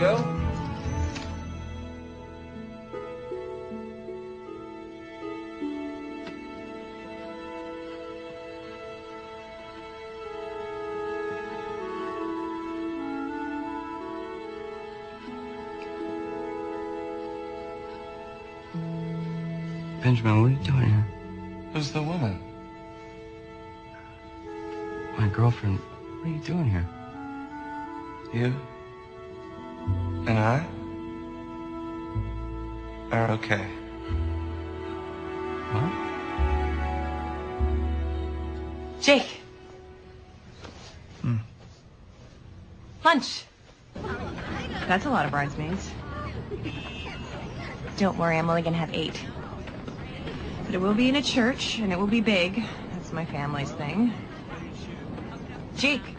go? Benjamin, what are you doing here? Who's the woman? My girlfriend. What are you doing here? You and I are okay. What? Jake. Lunch. That's a lot of bridesmaids. Don't worry, I'm only gonna have 8. But it will be in a church, and it will be big. That's my family's thing. Jake.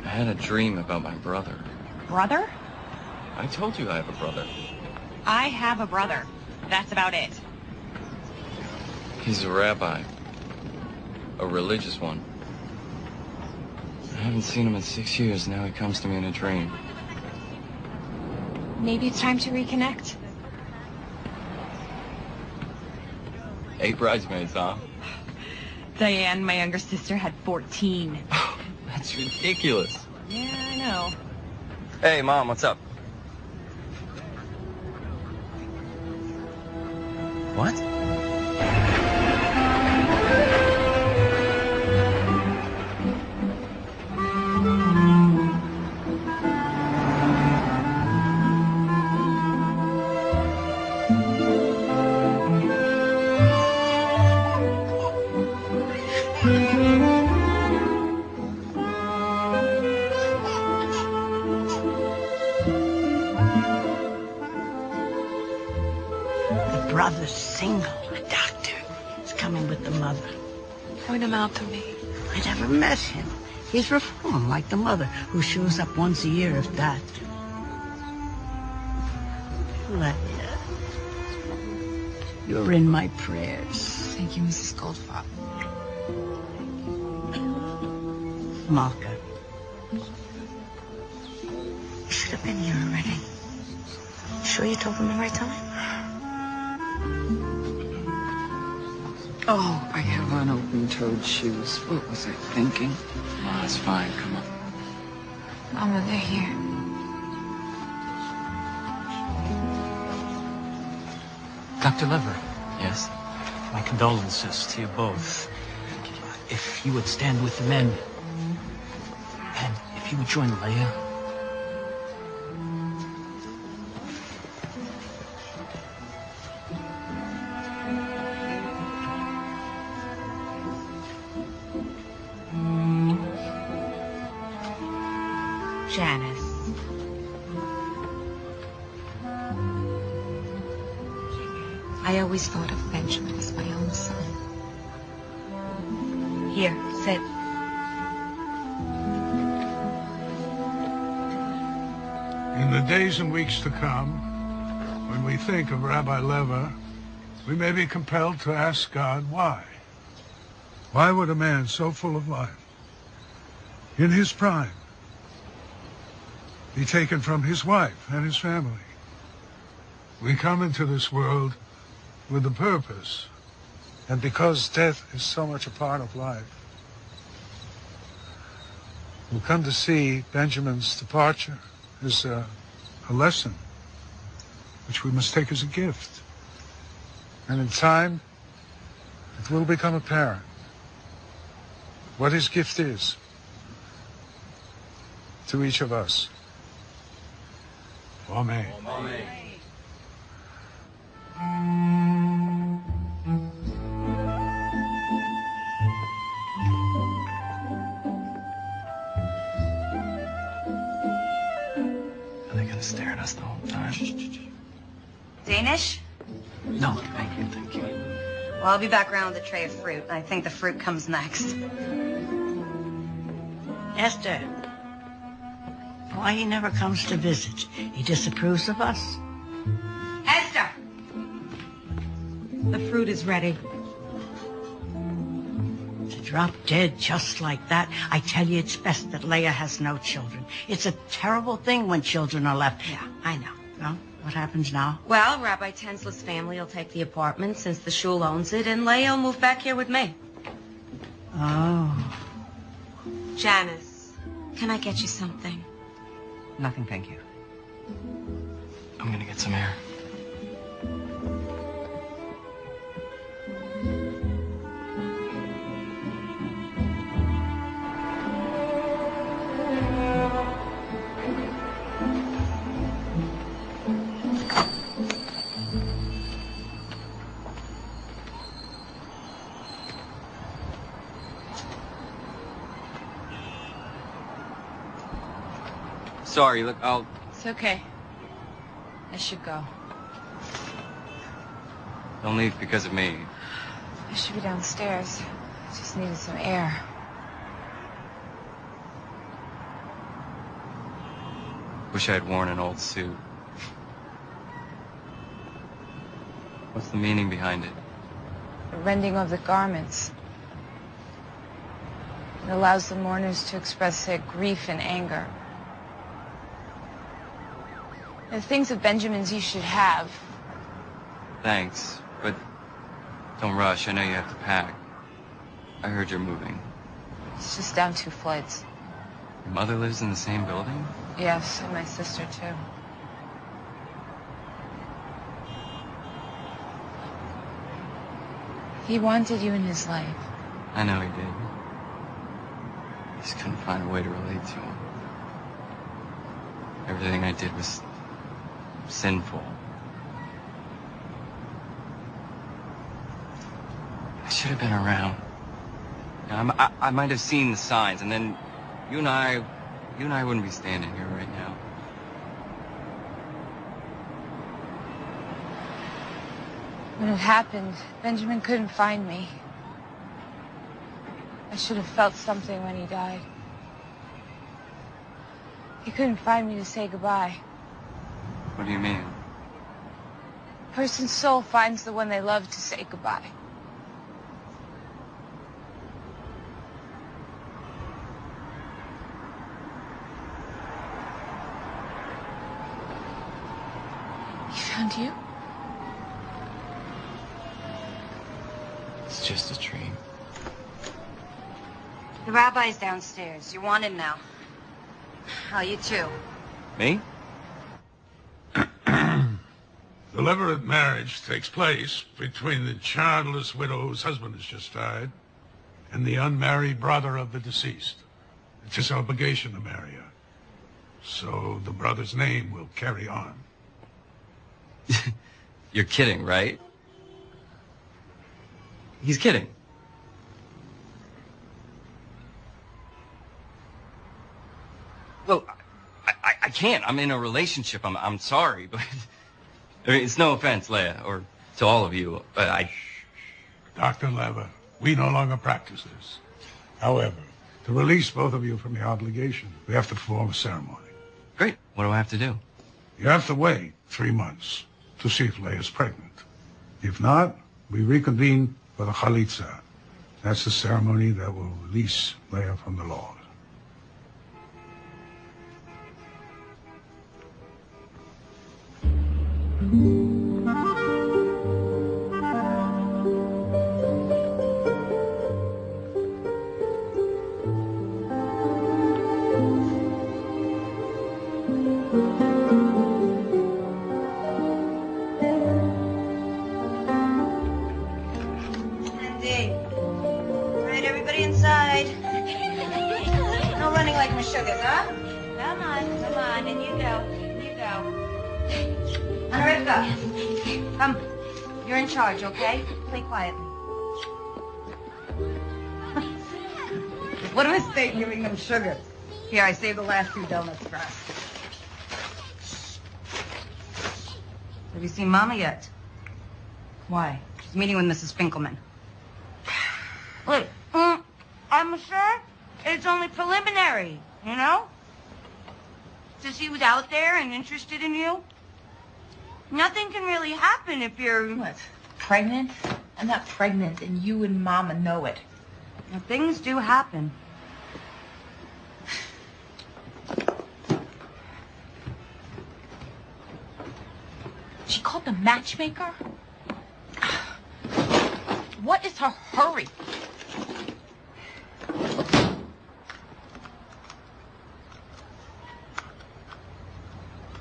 I had a dream about my brother. Brother? I told you I have a brother. I have a brother. That's about it. He's a rabbi. A religious one. I haven't seen him in 6 years. Now he comes to me in a dream. Maybe it's time to reconnect. 8 bridesmaids, huh? Diane, my younger sister, had 14. Oh, that's ridiculous. Yeah, I know. Hey, Mom, what's up? What? Brother's single. A doctor is coming with the mother. Point him out to me. I never met him. He's reformed like the mother, who shows up once a year, if that. Leah, you're in my prayers. Thank you, Mrs. Goldfarb. Malka. You should have been here already. Sure you told him the right time? Oh, I have on open-toed shoes. What was I thinking? Oh, it's fine. Come on. Mama, they're here. Dr. Lever, Yes? my condolences to you both. If you would stand with the men, and if you would join Leah. Janice. I always thought of Benjamin as my own son. Here, sit. In the days and weeks to come, when we think of Rabbi Lever, we may be compelled to ask God why. Why would a man so full of life, in his prime, be taken from his wife and his family? We come into this world with a purpose, and because death is so much a part of life, we'll come to see Benjamin's departure as a lesson which we must take as a gift. And in time, it will become apparent what his gift is to each of us. Amen. Amen. Are they gonna stare at us the whole time? Danish? No, thank you, thank you. Well, I'll be back around with a tray of fruit. I think the fruit comes next. Esther. Why he never comes to visit? He disapproves of us? Esther! The fruit is ready. Did drop dead just like that. I tell you, it's best that Leah has no children. It's a terrible thing when children are left. Yeah. I know. Well, what happens now? Well, Rabbi Tensla's family will take the apartment since the shul owns it, and Leah will move back here with me. Oh. Janice, can I get you something? Nothing, thank you. I'm gonna get some air. Sorry, look, I'll... It's okay. I should go. Don't leave because of me. I should be downstairs. I just needed some air. Wish I had worn an old suit. What's the meaning behind it? The rending of the garments. It allows the mourners to express their grief and anger. The things of Benjamin's you should have. Thanks, but don't rush. I know you have to pack. I heard you're moving. It's just down 2 flights. Your mother lives in the same building? Yes, and my sister too. He wanted you in his life. I know he did. Just couldn't find a way to relate to him. Everything I did was sinful. I should have been around. I might have seen the signs, and then you and I wouldn't be standing here right now. When it happened, Benjamin couldn't find me. I should have felt something when he died. He couldn't find me to say goodbye. What do you mean? A person's soul finds the one they love to say goodbye. He found you? It's just a dream. The rabbi's downstairs. You want him now. Oh, you too. Me? The levirate marriage takes place between the childless widow whose husband has just died and the unmarried brother of the deceased. It's his obligation to marry her. So the brother's name will carry on. You're kidding, right? He's kidding. Well, I can't. I'm in a relationship. I'm sorry, but I mean, it's no offense, Leah, or to all of you, but Dr. Lever, we no longer practice this. However, to release both of you from your obligation, we have to perform a ceremony. Great. What do I have to do? You have to wait 3 months to see if Leah's pregnant. If not, we reconvene for the chalitza. That's the ceremony that will release Leah from the Lord. Andy. All right, everybody inside. No running like my sugars, huh? Come on, and you go. Anarifka, come. You're in charge, okay? Play quietly. What a mistake giving them sugar. Here, I saved the last 2 donuts for us. Have you seen Mama yet? Why? She's meeting with Mrs. Finkelman. Wait, I'm sure it's only preliminary, you know? Just he was out there and interested in you. Nothing can really happen if you're... What? Pregnant? I'm not pregnant, and you and Mama know it. Now, things do happen. She called the matchmaker? What is her hurry?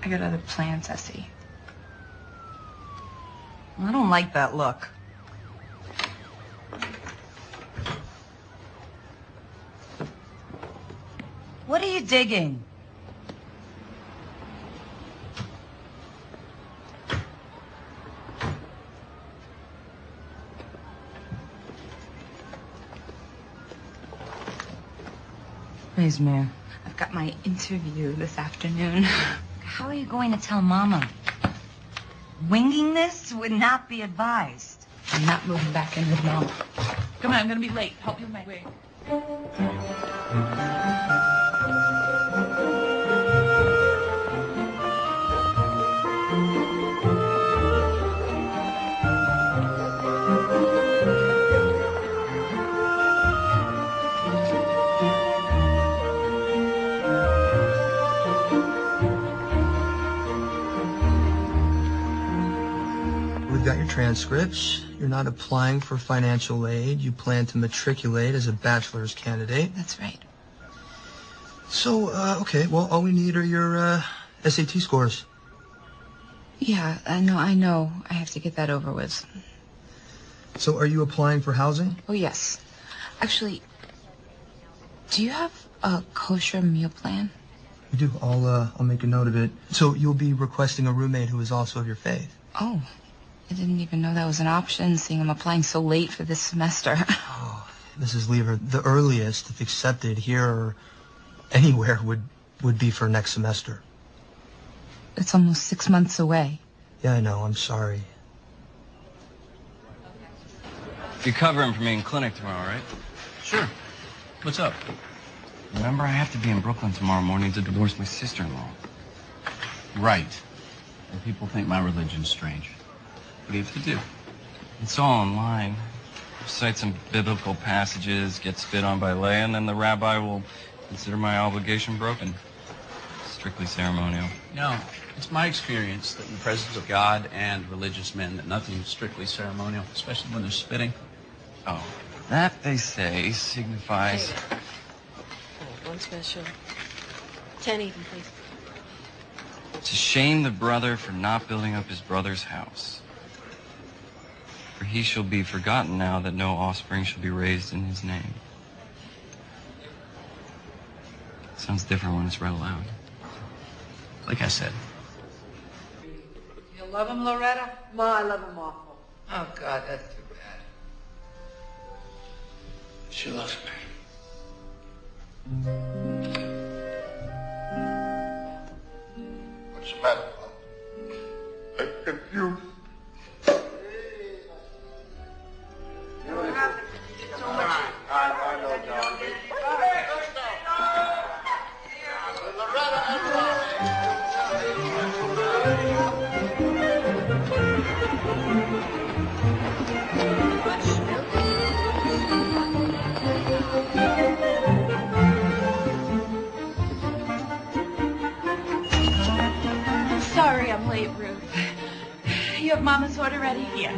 I got other plans, Essie. I don't like that look. What are you digging? Please, Mia. I've got my interview this afternoon. How are you going to tell Mama? Winging this would not be advised. I'm not moving back in with Mom. Come on, I'm gonna be late. Help me with my wig. We've got your transcripts. You're not applying for financial aid. You plan to matriculate as a bachelor's candidate. That's right. So, okay, well, all we need are your SAT scores. Yeah, I know. I have to get that over with. So are you applying for housing? Oh, yes. Actually, do you have a kosher meal plan? We do. I'll make a note of it. So you'll be requesting a roommate who is also of your faith. Oh, I didn't even know that was an option, seeing I'm applying so late for this semester. Oh, Mrs. Lever, the earliest, if accepted here or anywhere, would be for next semester. It's almost 6 months away. Yeah, I know. I'm sorry. You're covering for me in clinic tomorrow, right? Sure. What's up? Remember, I have to be in Brooklyn tomorrow morning to divorce my sister-in-law. Right. And people think my religion's strange. What do you have to do? It's all online. Recite some biblical passages, get spit on by Leah, and then the rabbi will consider my obligation broken. Strictly ceremonial. No, it's my experience that in the presence of God and religious men that nothing's strictly ceremonial, especially when they're spitting. Oh, that, they say, signifies... Hey. Oh, one special. 10 even, please. To shame the brother for not building up his brother's house. For he shall be forgotten now that no offspring shall be raised in his name. Sounds different when it's read aloud. Like I said. You love him, Loretta? Ma, I love him awful. Oh, God, that's too bad. She loves me. What's the matter, Mom? I'm confused. I know, John. Loretta and Sorry I'm late, Ruth. You have Mama's order ready? Yeah.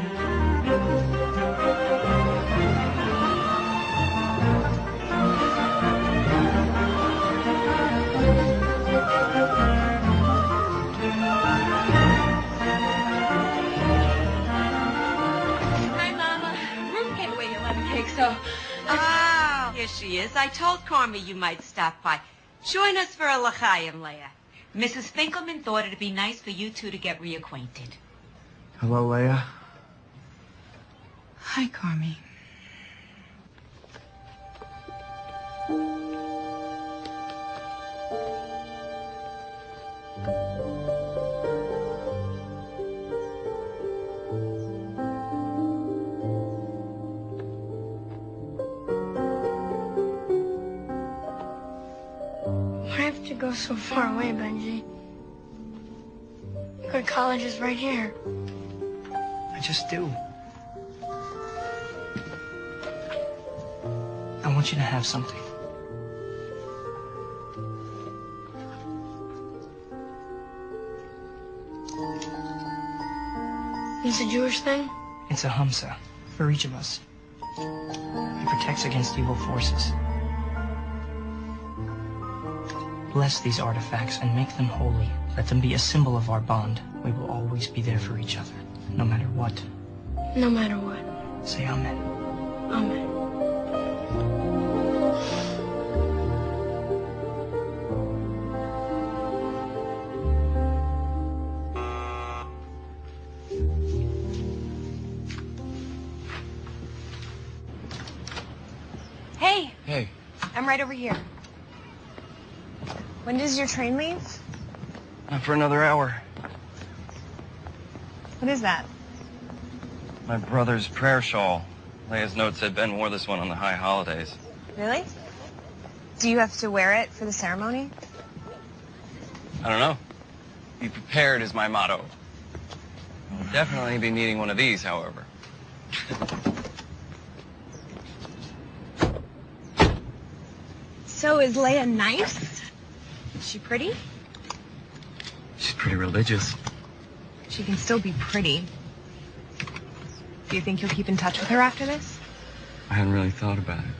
Hi, Mama. Ruth gave away your lemon cake, so... Ah, here she is. I told Carmi you might stop by. Join us for a l'chaim, Leah. Mrs. Finkelman thought it'd be nice for you two to get reacquainted. Hello, Leah. Hi, Carmi. Why have to go so far away, Benji? Good college is right here. I just do. want you to have something. It's a Jewish thing? It's a Hamsa for each of us. It protects against evil forces. Bless these artifacts and make them holy. Let them be a symbol of our bond. We will always be there for each other, no matter what. No matter what. Say amen. Amen. Hey, Hey. I'm right over here. When does your train leave? Not for another hour. What is that? My brother's prayer shawl. Leah's note said Ben wore this one on the high holidays. Really? Do you have to wear it for the ceremony? I don't know. Be prepared is my motto. I'll definitely be needing one of these, however. So is Leah nice? Is she pretty? She's pretty religious. She can still be pretty. Do you think you'll keep in touch with her after this? I hadn't really thought about it.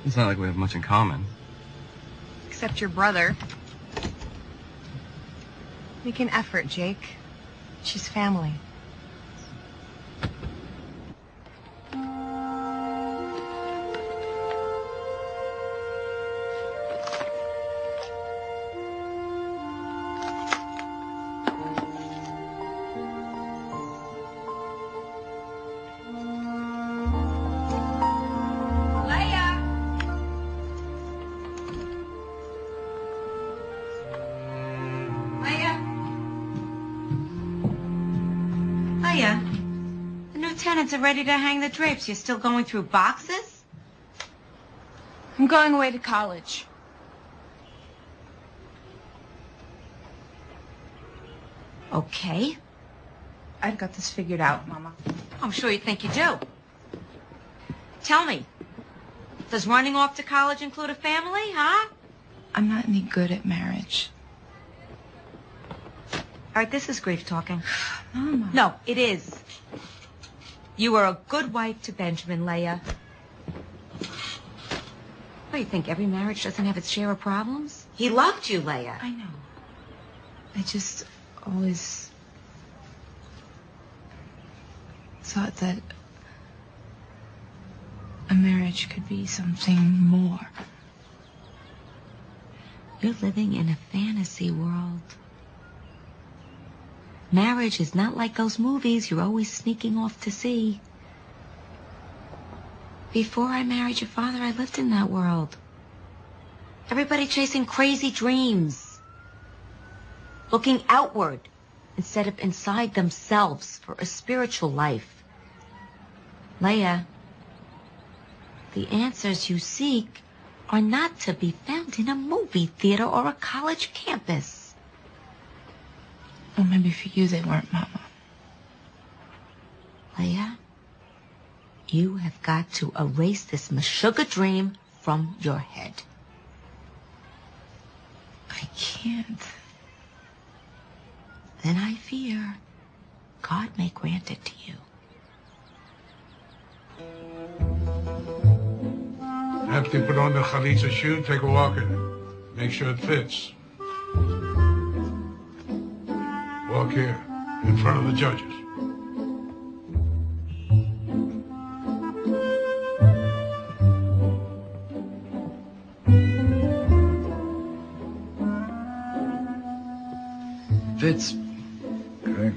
It's not like we have much in common. Except your brother. Make an effort, Jake. She's family. Leah, the new tenants are ready to hang the drapes. You're still going through boxes? I'm going away to college. Okay. I've got this figured out, Mama. I'm sure you think you do. Tell me, does running off to college include a family, huh? I'm not any good at marriage. All right, this is grief talking. Mama. No, it is. You are a good wife to Benjamin, Leah. What do you think, every marriage doesn't have its share of problems? He loved you, Leah. I know. I just always thought that a marriage could be something more. You're living in a fantasy world. Marriage is not like those movies you're always sneaking off to see. Before I married your father, I lived in that world. Everybody chasing crazy dreams. Looking outward instead of inside themselves for a spiritual life. Leah, the answers you seek are not to be found in a movie theater or a college campus. Well, maybe for you they weren't, Mama. Leah, you have got to erase this Meshuggah dream from your head. I can't. Then I fear God may grant it to you. After you put on the chalitza shoe, take a walk in it. Make sure it fits. Walk here, in front of the judges. Fits. Okay.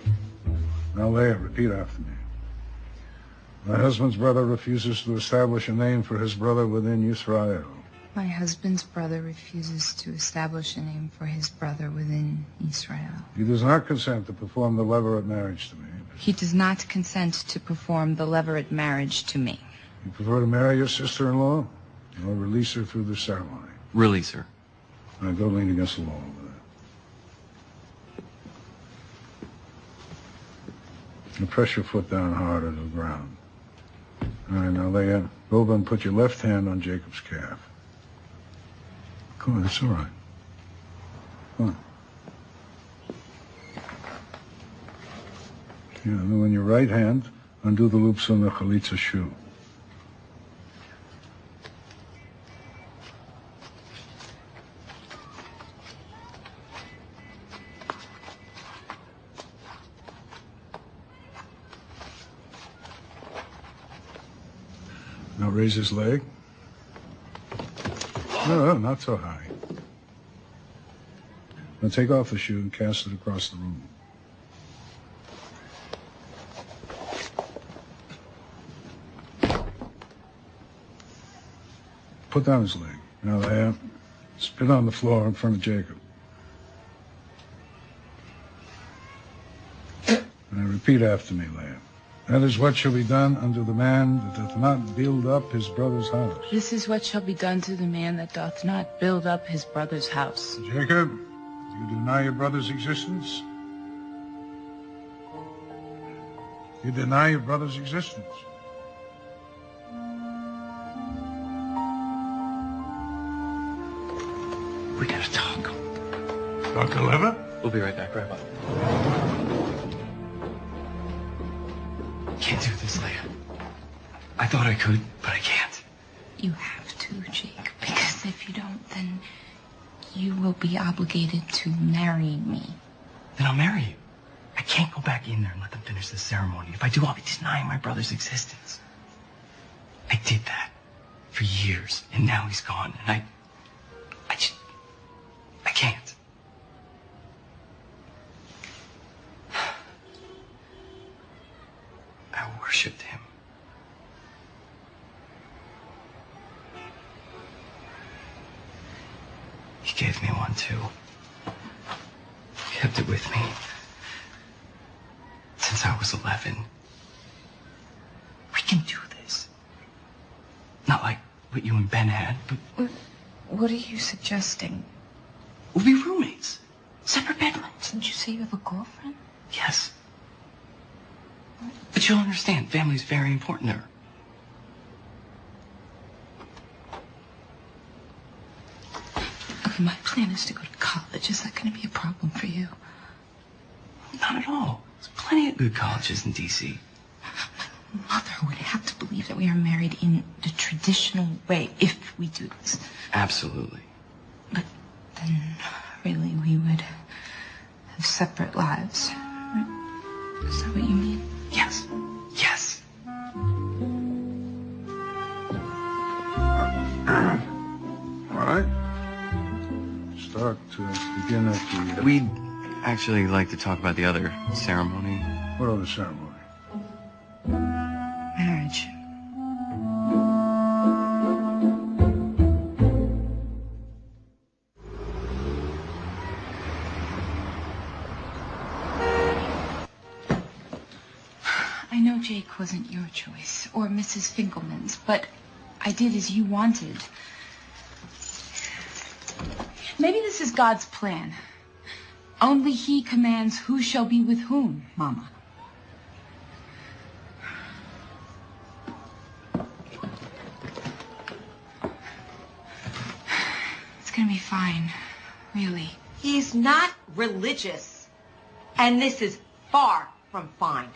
Now, Leah, repeat after me. My husband's brother refuses to establish a name for his brother within Israel. My husband's brother refuses to establish a name for his brother within Israel. He does not consent to perform the levirate marriage to me. He does not consent to perform the levirate marriage to me. You prefer to marry your sister-in-law or release her through the ceremony? Release her. Now go lean against the wall over there. Now press your foot down hard into the ground. All right, now, Leah, go over and put your left hand on Jacob's calf. Come on, it's all right. Come on. Yeah, and then on your right hand, undo the loops on the chalitza shoe. Now raise his leg. No, not so high. Now take off the shoe and cast it across the room. Put down his leg. Now there. Spit on the floor in front of Jacob. And repeat after me, Leah. That is what shall be done unto the man that doth not build up his brother's house. This is what shall be done to the man that doth not build up his brother's house. Jacob, do you deny your brother's existence? You deny your brother's existence. We gotta talk. Dr. Levitt? We'll be right back, Rabbi. Can't do this, Leah. I thought I could, but I can't. You have to, Jake, because if you don't, then you will be obligated to marry me. Then I'll marry you. I can't go back in there and let them finish the ceremony. If I do, I'll be denying my brother's existence. I did that for years, and now he's gone, and I can't. I worshipped him. He gave me one too. Kept it with me since I was 11. We can do this. Not like what you and Ben had, but What are you suggesting? we'll be roommates. Separate bedrooms. Didn't you say you have a girlfriend? Yes. But you'll understand, family's very important to her. Okay, my plan is to go to college. Is that going to be a problem for you? Not at all. There's plenty of good colleges in D.C. Mother would have to believe that we are married in the traditional way if we do this. Absolutely. But then, really, we would have separate lives. Right? Is that what you mean? Yes. Yes. All right. Start to begin at the... We'd actually like to talk about the other ceremony. What other ceremony? Marriage. I know Jake wasn't your choice, or Mrs. Finkelman's, but I did as you wanted. Maybe this is God's plan. Only He commands who shall be with whom, Mama. It's gonna be fine, really. He's not religious. And this is far from fine.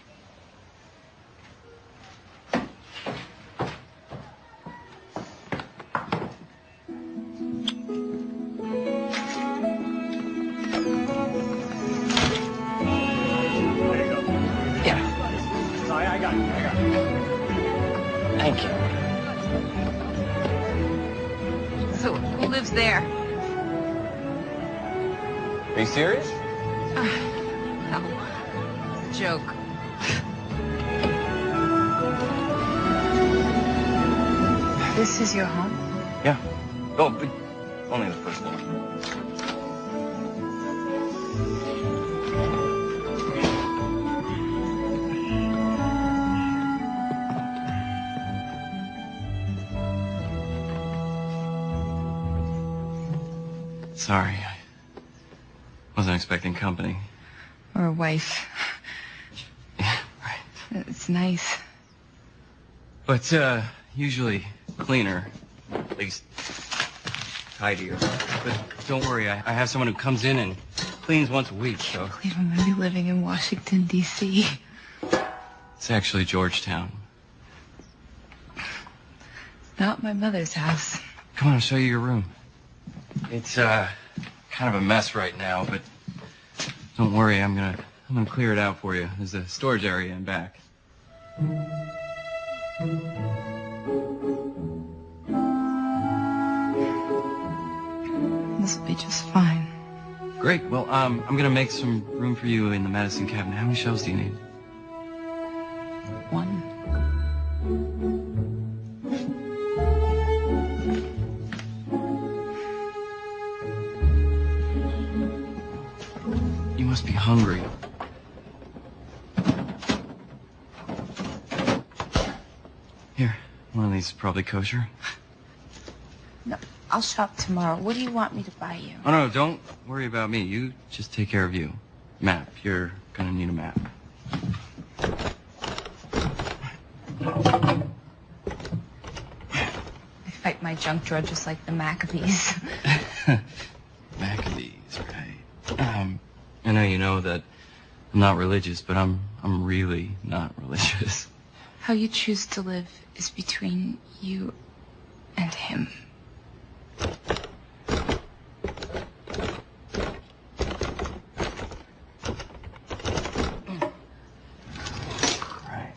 Thank you. So, who lives there? Are you serious? No. It's a joke. This is your home? Yeah. Oh, but only the first floor. Sorry, I wasn't expecting company. Or a wife. Yeah, right. It's nice. But, usually cleaner. At least tidier. But don't worry, I have someone who comes in and cleans once a week, so... I can't believe I'm gonna be living in Washington, D.C. It's actually Georgetown. Not my mother's house. Come on, I'll show you your room. It's, kind of a mess right now, but don't worry, I'm gonna clear it out for you. There's a storage area in back. This will be just fine. Great. Well, I'm gonna make some room for you in the medicine cabinet. How many shelves do you need? One. You must be hungry. Here, one of these is probably kosher. No, I'll shop tomorrow. What do you want me to buy you? Oh, no, don't worry about me. You just take care of you. Map. You're gonna need a map. I fight my junk drawer just like the Maccabees. Maccabees, right. I know you know that I'm not religious, but I'm really not religious. How you choose to live is between you and him. Right.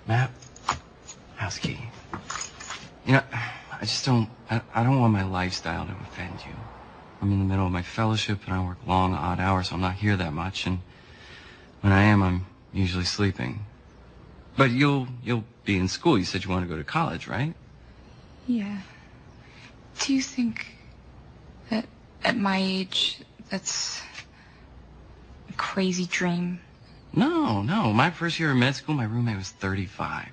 Map. House key. You know, I just don't... I don't want my lifestyle to offend you. I'm in the middle of my fellowship, and I work long, odd hours, so I'm not here that much, and when I am, I'm usually sleeping. But you'll be in school. You said you want to go to college, right? Yeah. Do you think that at my age, that's a crazy dream? No. My first year of med school, my roommate was 35.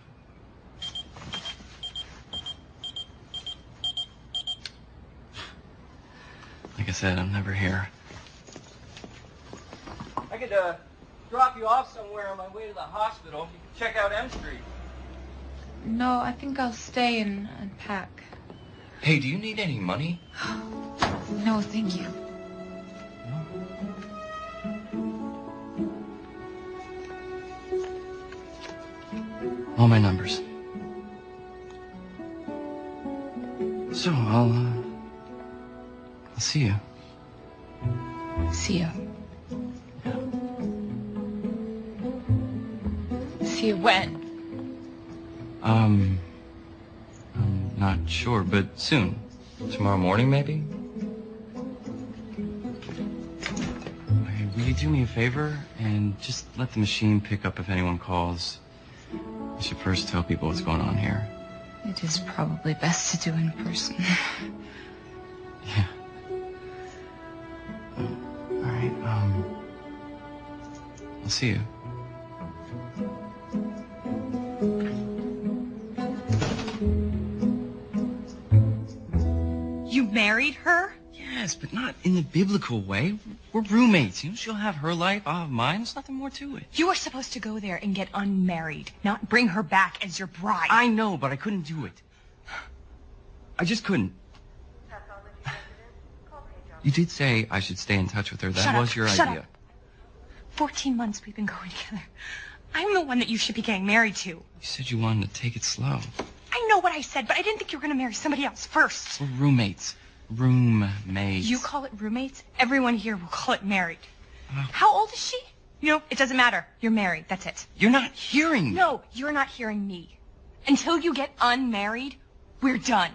Like I said, I'm never here. I could, drop you off somewhere on my way to the hospital. You can check out M Street. No, I think I'll stay and unpack. Hey, do you need any money? No, thank you. All my numbers. So, I'll see you. See you. See you when? I'm not sure, but soon. Tomorrow morning, maybe? Okay, will you do me a favor and just let the machine pick up if anyone calls? I should first tell people what's going on here. It is probably best to do in person. Yeah. All right, I'll see you. You married her? Yes, but not in the biblical way. We're roommates. You know, she'll have her life, I'll have mine. There's nothing more to it. You were supposed to go there and get unmarried, not bring her back as your bride. I know, but I couldn't do it. I just couldn't. You did say I should stay in touch with her. That was your idea. Up. 14 months we've been going together. I'm the one that you should be getting married to. You said you wanted to take it slow. I know what I said, but I didn't think you were going to marry somebody else first. We're roommates. Roommates. You call it roommates? Everyone here will call it married. How old is she? You know, it doesn't matter. You're married. That's it. You're not hearing me. No, you're not hearing me. Until you get unmarried, we're done.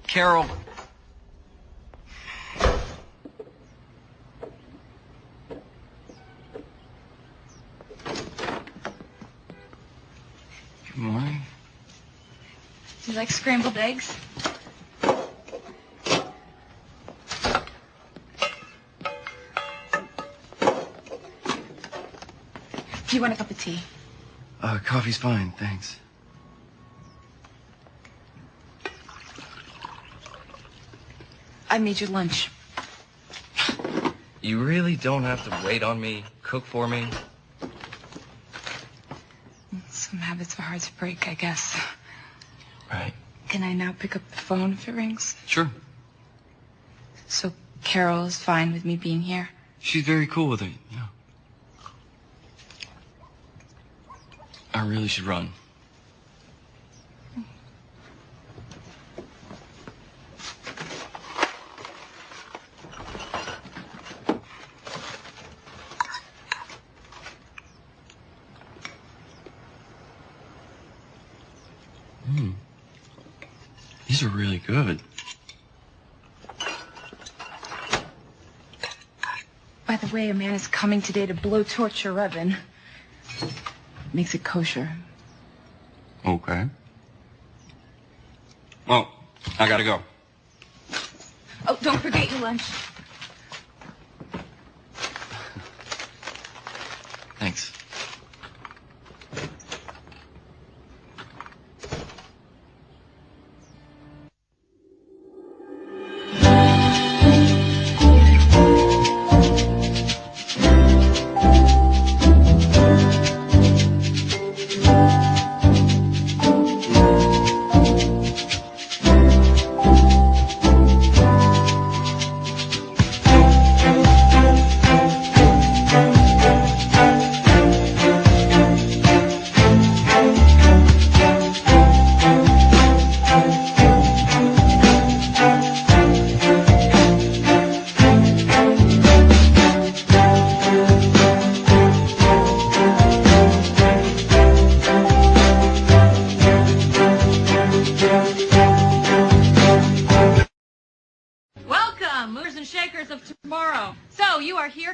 Carol. Good morning. Do you like scrambled eggs? Do you want a cup of tea? Coffee's fine, thanks. I made your lunch. You really don't have to wait on me, cook for me. Some habits are hard to break, I guess. Right. Can I now pick up the phone if it rings? Sure. So Carol is fine with me being here? She's very cool with it, yeah. I really should run. These are really good. By the way, a man is coming today to blowtorch your oven. Makes it kosher. Okay. Well, I gotta go. Oh, don't forget your lunch. Thanks.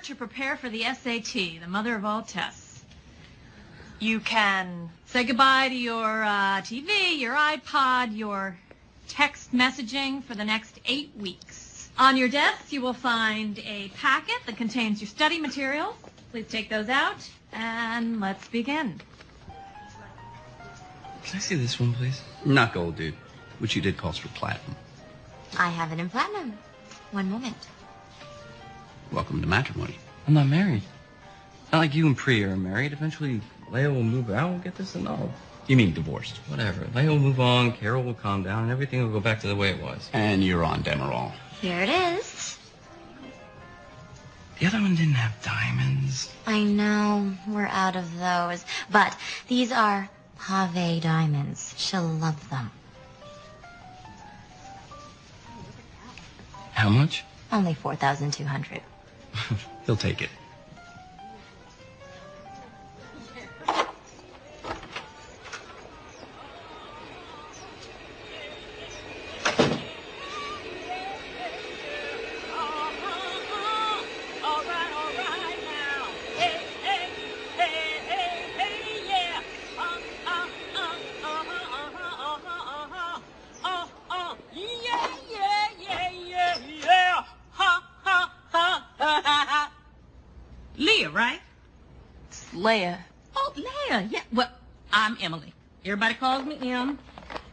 To prepare for the SAT, the mother of all tests. You can say goodbye to your TV, your iPod, your text messaging for the next 8 weeks. On your desk, you will find a packet that contains your study materials. Please take those out, and let's begin. Can I see this one, please? Not gold, dude. Which you did calls for platinum. I have it in platinum. One moment. Welcome to matrimony. I'm not married. Not like you and Priya are married. Eventually, Leah will move out. We'll get this annulled. You mean divorced? Whatever. Leah will move on, Carol will calm down, and everything will go back to the way it was. And you're on Demerol. Here it is. The other one didn't have diamonds. I know. We're out of those. But these are Pave diamonds. She'll love them. How much? Only 4,200. He'll take it. Leah, right? It's Leah. Oh, Leah. Yeah. Well, I'm Emily. Everybody calls me Em.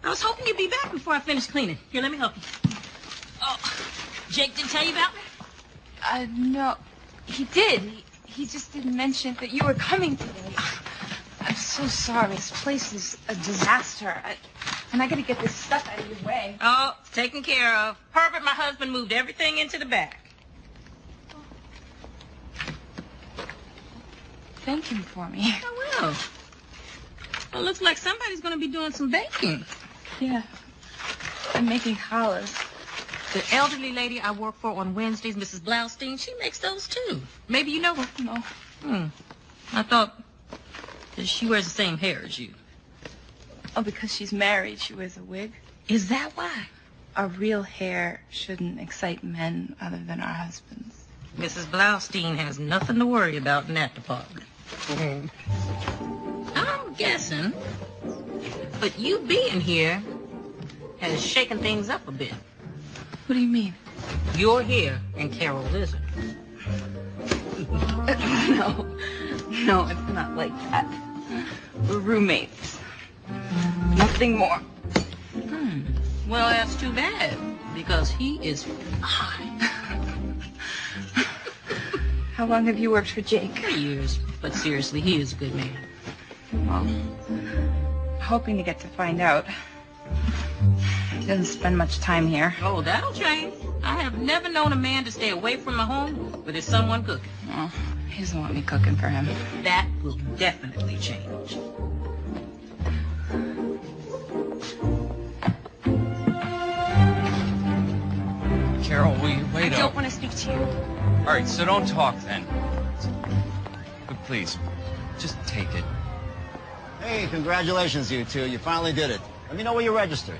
I was hoping you'd be back before I finish cleaning. Here, let me help you. Oh, Jake didn't tell you about me? No. He did. He just didn't mention that you were coming today. I'm so sorry. This place is a disaster. And I gotta get this stuff out of your way. Oh, it's taken care of. Herbert, my husband, moved everything into the back. Thank him for me. I will. Well, looks like somebody's going to be doing some baking. Yeah. I'm making challahs. The elderly lady I work for on Wednesdays, Mrs. Blaustein, she makes those too. Maybe you know her. No. I thought that she wears the same hair as you. Oh, because she's married, she wears a wig? Is that why? Our real hair shouldn't excite men other than our husbands. Mrs. Blaustein has nothing to worry about in that department. I'm guessing, but you being here has shaken things up a bit. What do you mean? You're here and Carol isn't. No, it's not like that. We're roommates. Nothing more. Well, that's too bad, because he is fine. How long have you worked for Jake? 3 years. But seriously, he is a good man. Well, hoping to get to find out. He doesn't spend much time here. Oh, that'll change. I have never known a man to stay away from the home with his someone cooking. Oh, he doesn't want me cooking for him. That will definitely change. Carol, will you wait I up? don't want to speak to you. All right, so don't talk then. But please, just take it. Hey, congratulations, you two. You finally did it. Let me know where you're registered.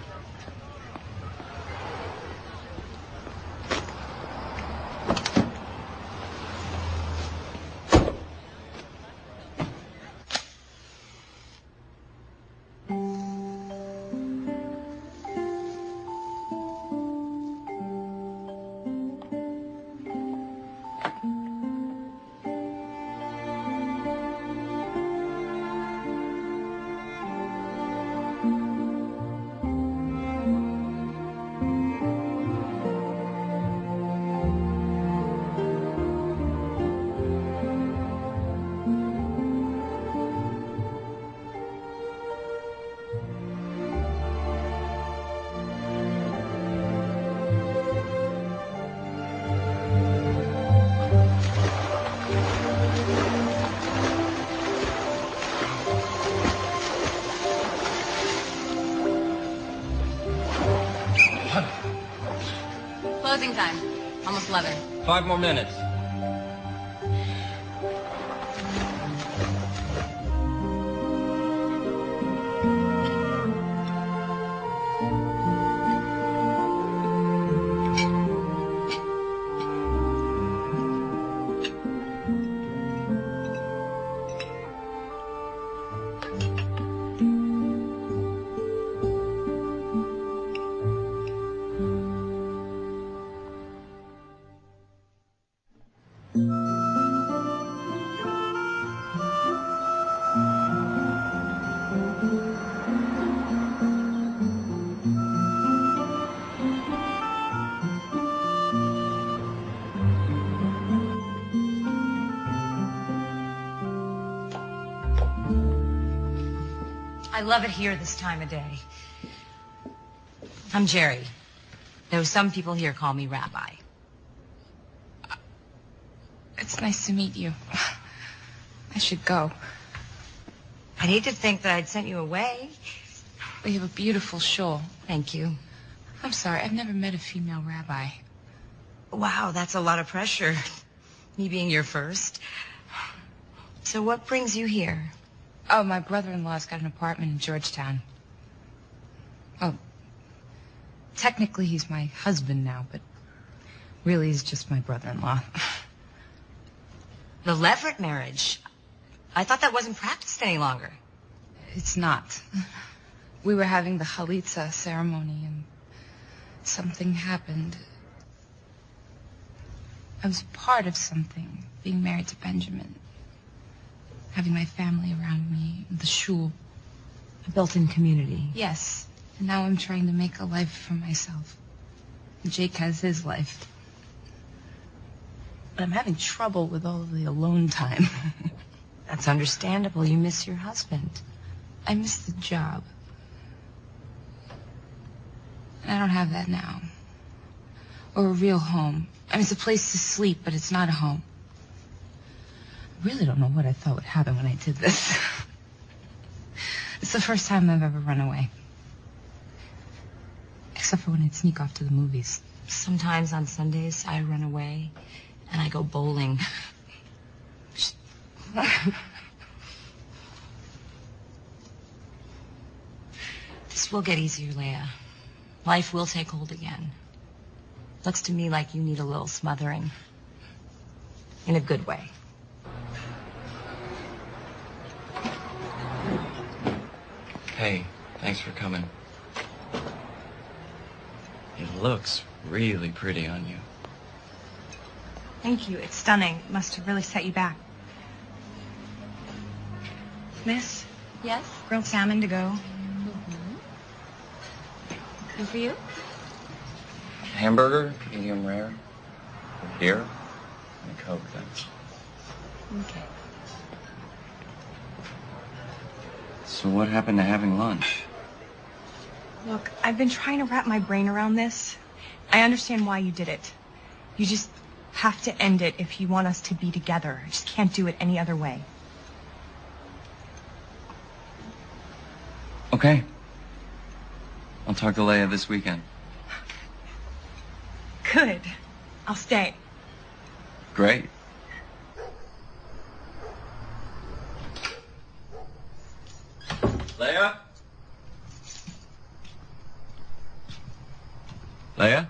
Closing time. Almost 11. 5 more minutes. I love it here this time of day. I'm Jerry, though some people here call me Rabbi. It's nice to meet you. I should go. I'd hate to think that I'd sent you away. Well, you have a beautiful shawl. Thank you. I'm sorry, I've never met a female rabbi. Wow, that's a lot of pressure. Me being your first. So what brings you here? Oh, my brother-in-law's got an apartment in Georgetown. Oh, technically he's my husband now, but really he's just my brother-in-law. The Leverett marriage. I thought that wasn't practiced any longer. It's not. We were having the chalitza ceremony and something happened. I was part of something, being married to Benjamin. Having my family around me, the shul. A built-in community. Yes. And now I'm trying to make a life for myself. Jake has his life. But I'm having trouble with all of the alone time. That's understandable. You miss your husband. I miss the job. And I don't have that now. Or a real home. I mean, it's a place to sleep, but it's not a home. I really don't know what I thought would happen when I did this. It's the first time I've ever run away. Except for when I'd sneak off to the movies. Sometimes on Sundays I run away and I go bowling. This will get easier, Leah. Life will take hold again. Looks to me like you need a little smothering. In a good way. Hey, thanks for coming. It looks really pretty on you. Thank you. It's stunning. It must have really set you back. Miss? Yes? Grilled salmon to go. And for you? Hamburger, medium rare. Beer, and a Coke, thanks. Okay. So what happened to having lunch? Look, I've been trying to wrap my brain around this. I understand why you did it. You just have to end it if you want us to be together. I just can't do it any other way. Okay. I'll talk to Leah this weekend. Good. I'll stay. Great. Leah? Leah?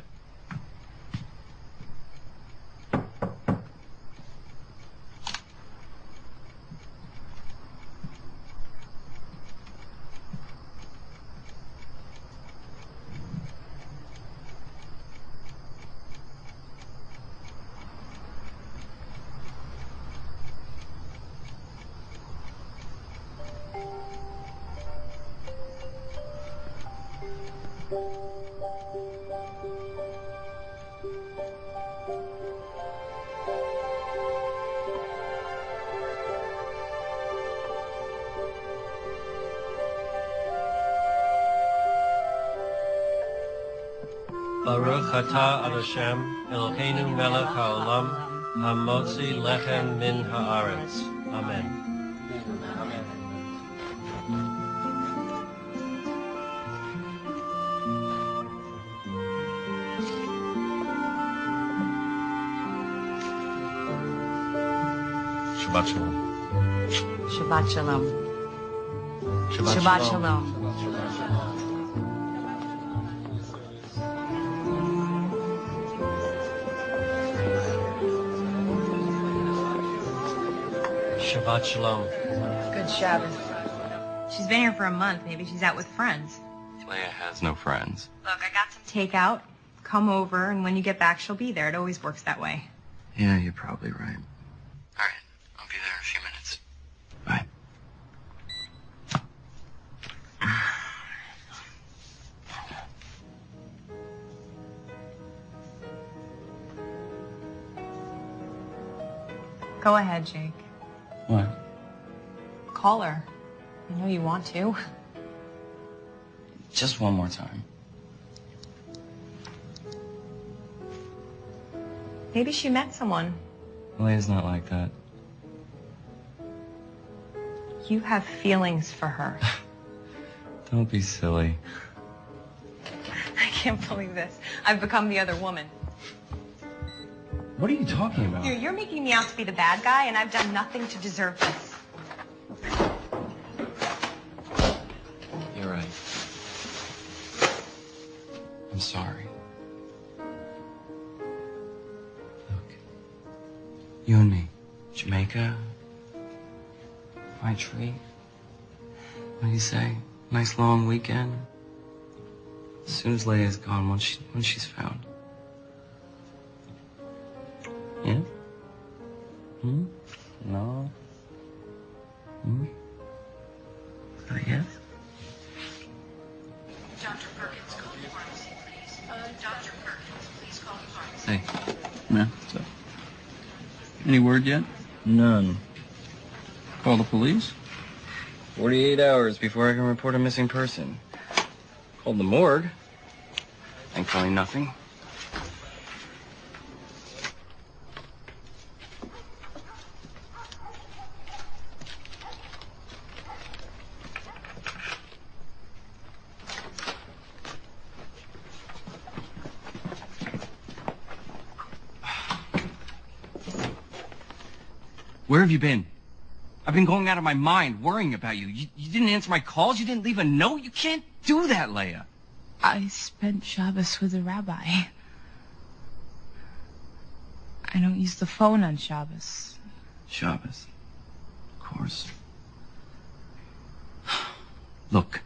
Baruch atah ad Hashem, Eloheinu melech haolam, hamotzi lechem min haaretz. Amen. Shabbat shalom. Shabbat shalom. Shabbat shalom. Shabbat shalom. Good Shabbos. She's been here for a month. Maybe she's out with friends. Leah has no friends. Look, I got some takeout. Come over, and when you get back, she'll be there. It always works that way. Yeah, you're probably right. All right, I'll be there in a few minutes. Bye. Go ahead, Jake. What? Call her. I know you want to. Just one more time. Maybe she met someone. Leah's not like that. You have feelings for her. Don't be silly. I can't believe this. I've become the other woman. What are you talking about? You're making me out to be the bad guy, and I've done nothing to deserve this. You're right. I'm sorry. Look, you and me, Jamaica, my treat. What do you say? Nice long weekend. As soon as Leah's gone, once she's found. Yeah? Hmm? No? Hmm? Yes? Dr. Perkins, call the pharmacy, please. Dr. Perkins, please call the pharmacy. Hey. Man, what's up? Any word yet? None. Call the police? 48 hours before I can report a missing person. Called the morgue. Thankfully, nothing. Where have you been? I've been going out of my mind worrying about you. You didn't answer my calls. You didn't leave a note. You can't do that, Leah. I spent Shabbos with a rabbi. I don't use the phone on Shabbos. Shabbos. Of course. Look,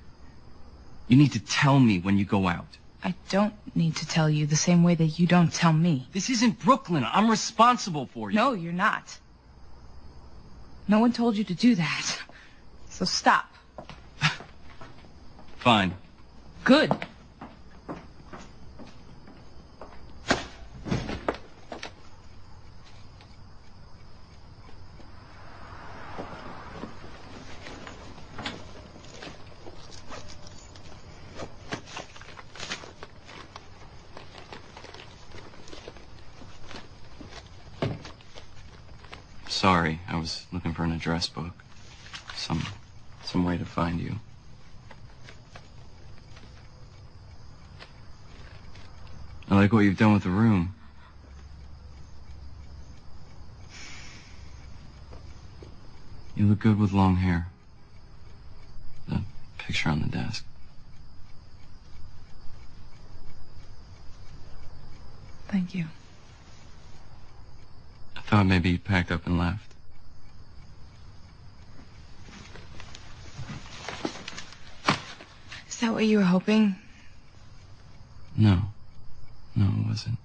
you need to tell me when you go out. I don't need to tell you the same way that you don't tell me. This isn't Brooklyn. I'm responsible for you. No, you're not. No one told you to do that. So stop. Fine. Good. sorry. I was looking for an address book. Some way to find you. I like what you've done with the room. You look good with long hair. The picture on the desk. Thank you. I thought maybe you packed up and left. Is that what you were hoping? No. No, it wasn't.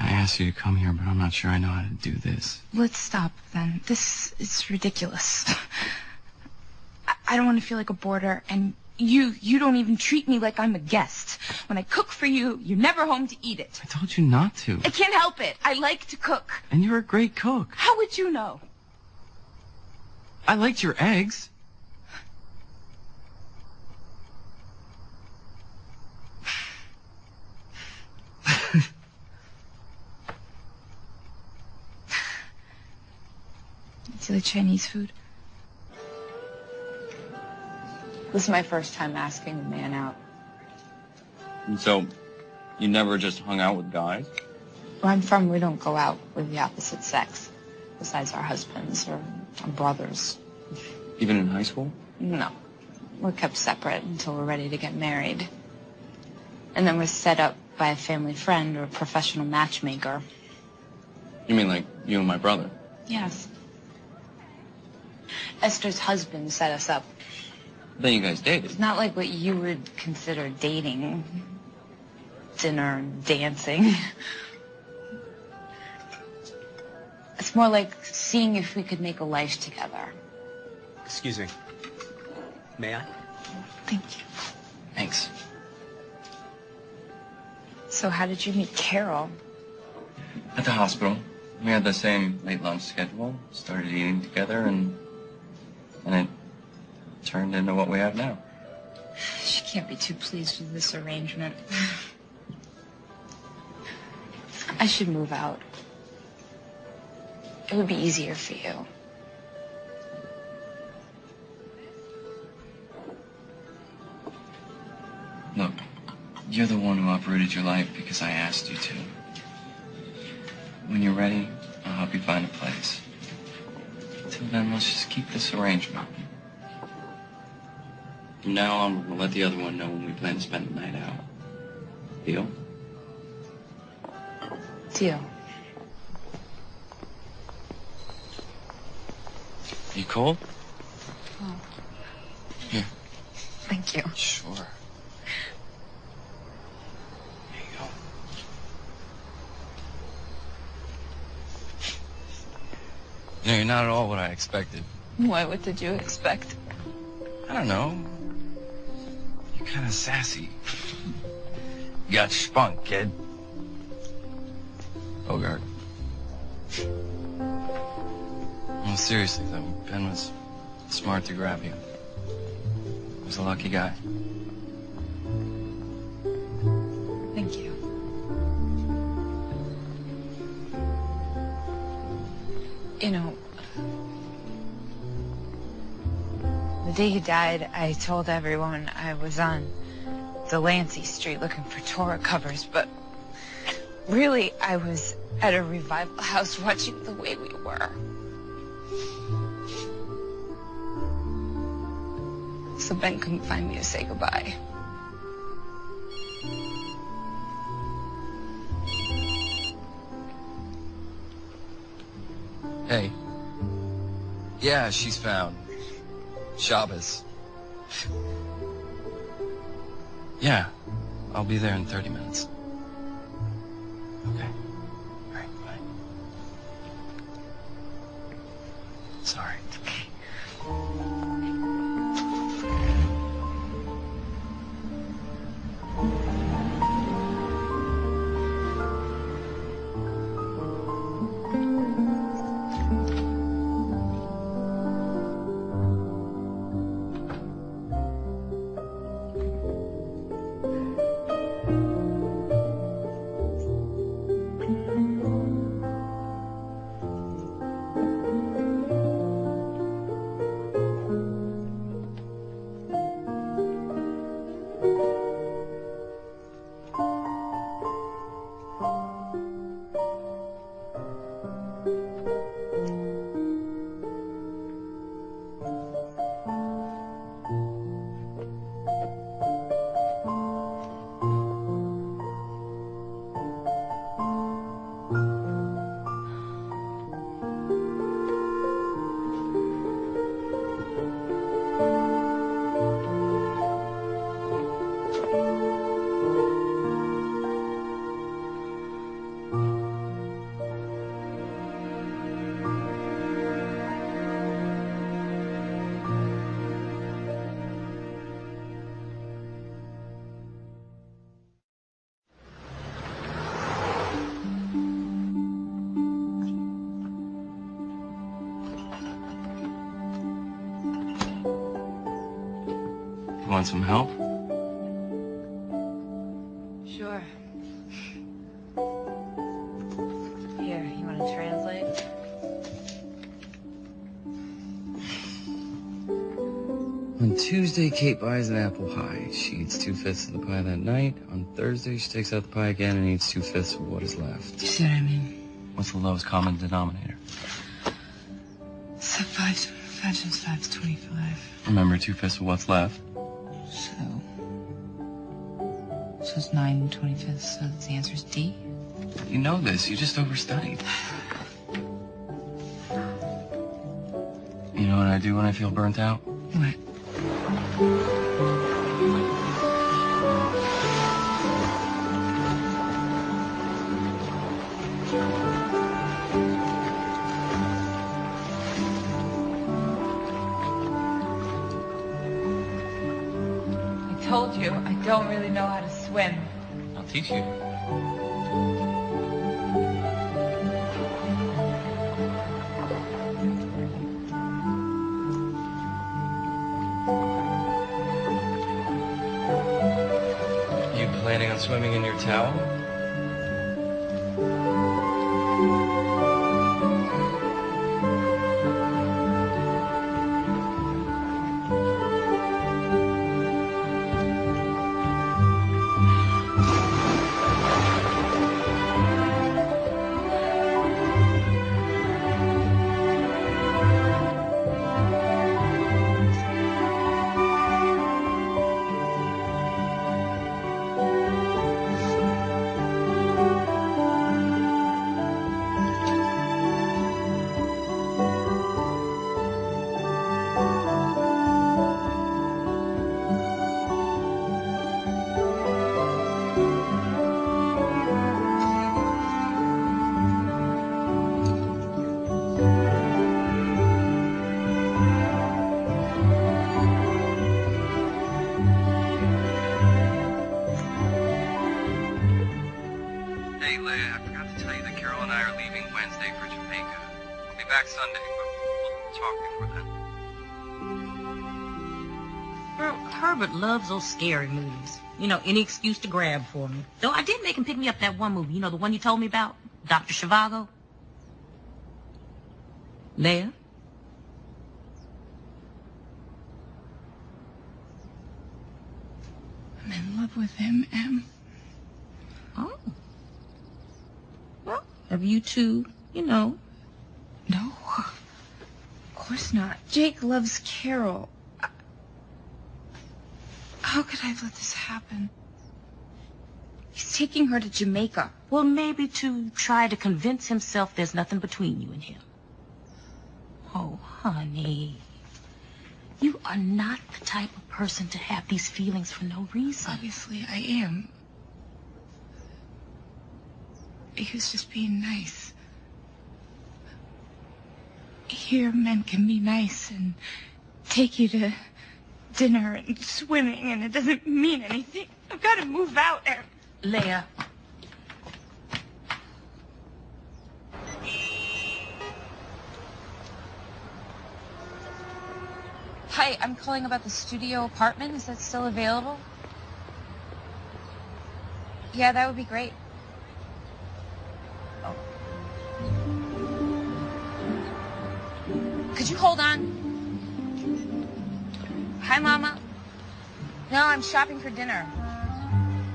I asked you to come here, but I'm not sure I know how to do this. Let's stop then. This is ridiculous. I don't want to feel like a boarder, and you don't even treat me like I'm a guest. When I cook for you, you're never home to eat it. I told you not to. I can't help it. I like to cook. And you're a great cook. How would you know? I liked your eggs. Do you like Chinese food? This is my first time asking a man out. And so, you never just hung out with guys? Where I'm from, we don't go out with the opposite sex, besides our husbands or our brothers. Even in high school? No. We're kept separate until we're ready to get married. And then we're set up by a family friend or a professional matchmaker. You mean like you and my brother? Yes. Esther's husband set us up. Then you guys dated. It's not like what you would consider dating. Dinner, dancing. It's more like seeing if we could make a life together. Excuse me. May I? Thank you. Thanks. So how did you meet Carol? At the hospital. We had the same late lunch schedule, started eating together, and it turned into what we have now. She can't be too pleased with this arrangement. I should move out. It would be easier for you. Look, you're the one who uprooted your life because I asked you to. When you're ready, I'll help you find a place. Till then, let's just keep this arrangement. From now on, we're gonna let the other one know when we plan to spend the night out. Deal? Deal. You cold? Oh. Here. Thank you. Sure. There you go. No, you're not at all what I expected. Why? What did you expect? I don't know. You're kind of sassy. You got spunk, kid. Bogart. No, seriously, though, Ben was smart to grab you. He was a lucky guy. Thank you. You know, the day he died, I told everyone I was on Delancey Street looking for Torah covers, but really I was at a revival house watching The Way We Were. So Ben couldn't find me to say goodbye. Hey. Yeah, she's found. Shabbos. Yeah, I'll be there in 30 minutes. Okay. All right, bye. Sorry. You want some help? Sure. Here, you want to translate? On Tuesday, Kate buys an apple pie. She eats 2/5 of the pie that night. On Thursday, she takes out the pie again and eats 2/5 of what is left. You see what I mean? What's the lowest common denominator? So 5 times 5 is 25. Remember 2/5 of what's left. So it's 9 25ths, so the answer is D? You know this. You just overstudied. You know what I do when I feel burnt out? What? I told you, I don't really know how to swim. I'll teach you. You planning on swimming in your towel? Hey, Leah, I forgot to tell you that Carol and I are leaving Wednesday for Jamaica. We'll be back Sunday, but we'll talk before then. Girl, Herbert loves those scary movies. You know, any excuse to grab for me. Though I did make him pick me up that one movie. You know, the one you told me about? Dr. Zhivago? Leah? I'm in love with him, Em. Oh. Well, have you two, you know? No. Of course not. Jake loves Carol. How could I have let this happen? He's taking her to Jamaica. Well, maybe to try to convince himself there's nothing between you and him. Oh, honey. You are not the type of person to have these feelings for no reason. Obviously, I am. He was just being nice. Here, men can be nice and take you to dinner and swimming, and it doesn't mean anything. I've got to move out, Em. Leah. Hi, I'm calling about the studio apartment. Is that still available? Yeah, that would be great. Oh. Could you hold on? Hi, Mama. No, I'm shopping for dinner.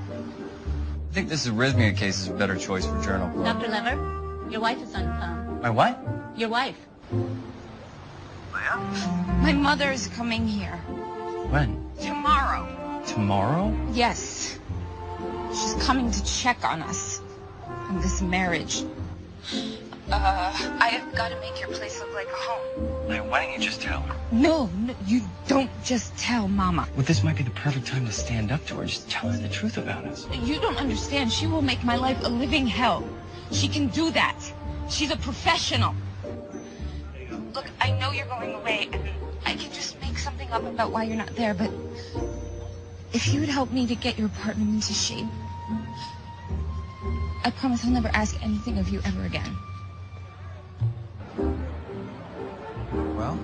I think this arrhythmia case is a better choice for journal club. Dr. Lever, your wife is on, My what? your wife. My mother is coming here. When? Tomorrow. Tomorrow? Yes. She's coming to check on us. On this marriage. I have got to make your place look like a home. Leah, why don't you just tell her? No, you don't just tell Mama. Well, this might be the perfect time to stand up to her. Just tell her the truth about us. You don't understand. She will make my life a living hell. She can do that. She's a professional. Look, I know you're going away, and I can just make something up about why you're not there, but if you would help me to get your apartment into shape, I promise I'll never ask anything of you ever again. Well,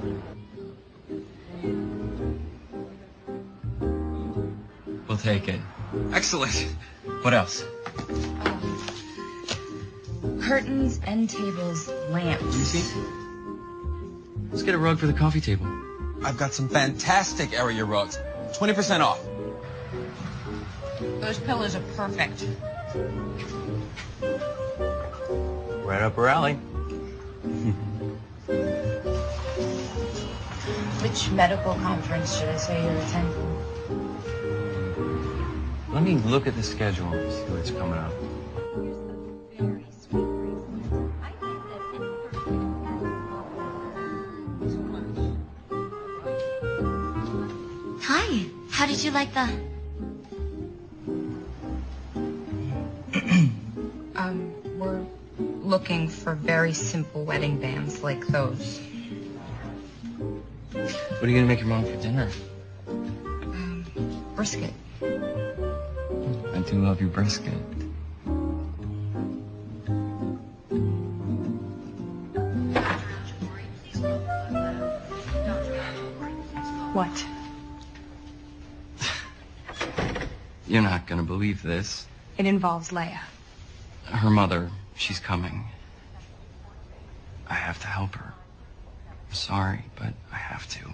We'll take it. Excellent. What else? Curtains, end tables, lamps. Let me see. Let's get a rug for the coffee table. I've got some fantastic area rugs. 20% off. Those pillows are perfect. Right up our alley. Which medical conference should I say you're attending? Let me look at the schedule and see what's coming up. Hi. How did you like the... We're looking for very simple wedding bands like those. What are you gonna make your mom for dinner? Brisket. I do love your brisket. What? You're not gonna believe this. It involves Leah. Her mother, she's coming. I have to help her. I'm sorry, but I have to.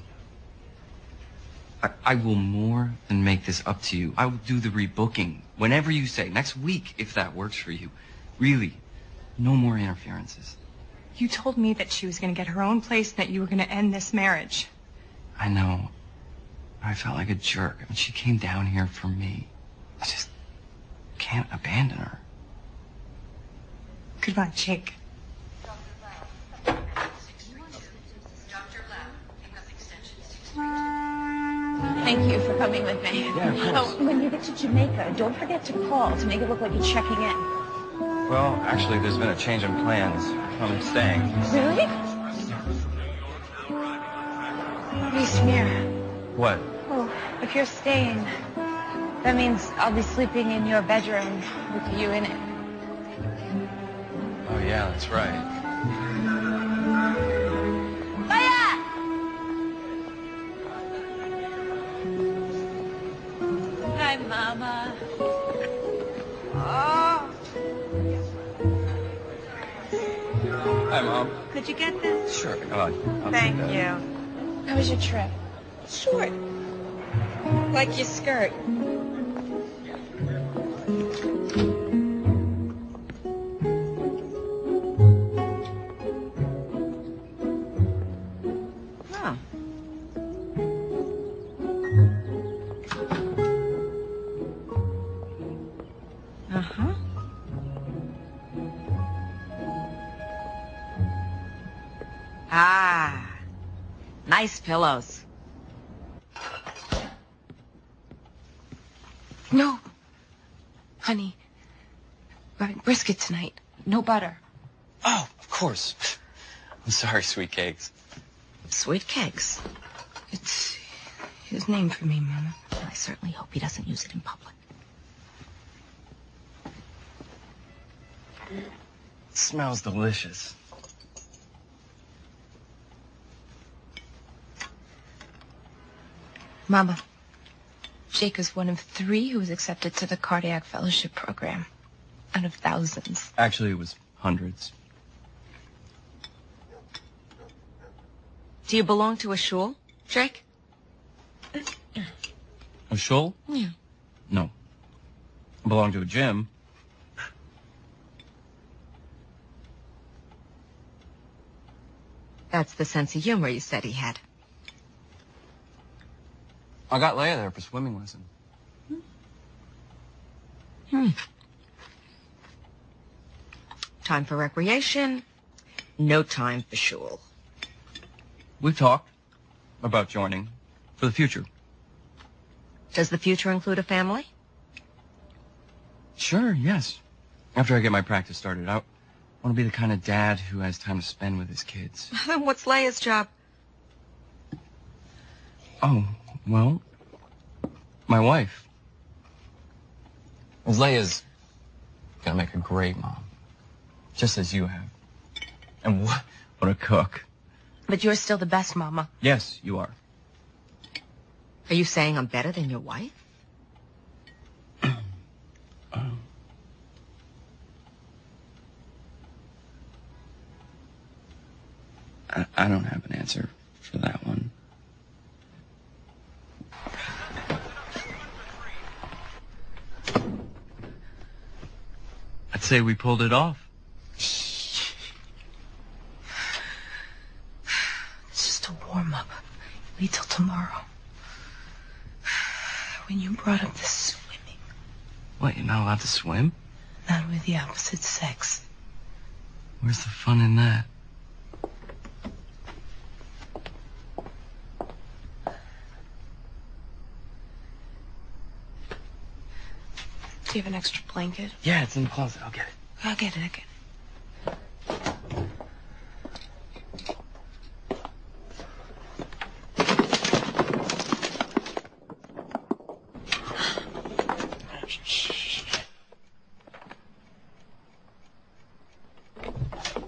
I will more than make this up to you. I will do the rebooking whenever you say. Next week, if that works for you. Really, no more interferences. You told me that she was going to get her own place and that you were going to end this marriage. I know. I felt like a jerk. I mean, she came down here for me. I just can't abandon her. Goodbye, Jake. Thank you for coming with me. Yeah, of course. Oh, when you get to Jamaica, don't forget to call to make it look like you're checking in. Well, actually, there's been a change in plans. I'm staying. Really? Hey, Smear. What? Well, if you're staying, that means I'll be sleeping in your bedroom with you in it. Oh, yeah, that's right. Hi, Mama. Oh, Hi, Mom. could you get this? Sure. Come on. I'll Thank take that. you. How was your trip? Short. Like your skirt. Oh. Uh-huh. Ah, nice pillows. No. Honey, we're having brisket tonight. No butter. Oh, of course. I'm sorry, sweet cakes. Sweet cakes. It's his name for me, Mama. I certainly hope he doesn't use it in public. It smells delicious. Mama, Jake is one of 3 who was accepted to the cardiac fellowship program. Out of thousands. Actually, it was hundreds. Do you belong to a shul, Jake? A shul? Yeah. No. I belong to a gym. That's the sense of humor you said he had. I got Leah there for swimming lesson. Time for recreation, no time for shul. We've talked about joining for the future. Does the future include a family? Sure, yes. After I get my practice started, I want to be the kind of dad who has time to spend with his kids. Then what's Leia's job? Oh, well, my wife. Leia's gonna make a great mom. Just as you have. And what a cook. But you're still the best, Mama. Yes, you are. Are you saying I'm better than your wife? I don't have an answer for that one. I'd say we pulled it off. It's just a warm-up. Wait till tomorrow. When you brought up the swimming. What, you're not allowed to swim? Not with the opposite sex. Where's the fun in that? Do you have an extra blanket? Yeah, it's in the closet. I'll get it. I'll get it.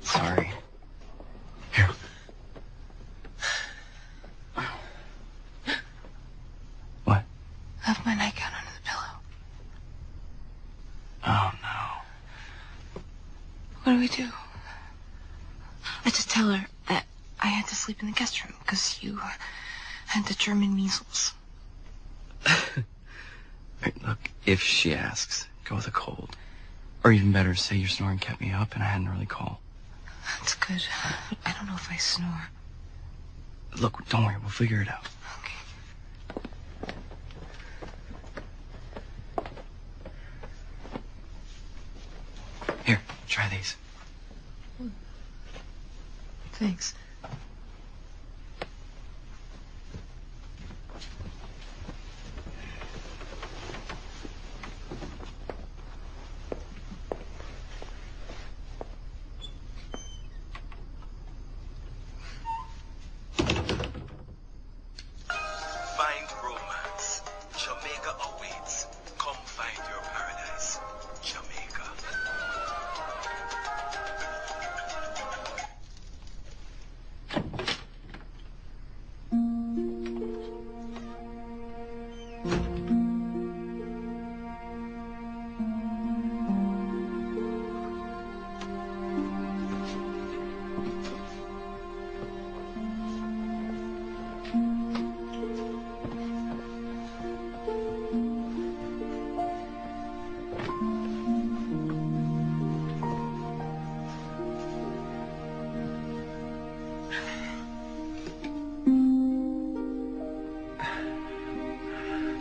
Sorry. Here. What? I left my nightgown under the pillow. Oh, no. What do we do? I just tell her that I had to sleep in the guest room because you had the German measles. Right, look, if she asks, go with a cold. Or even better, say your snoring kept me up and I hadn't really called. That's good. I don't know if I snore. Look, don't worry, we'll figure it out. Here, try these. Thanks. Find romance. Jamaica awaits. Come find your paradise. Jamaica.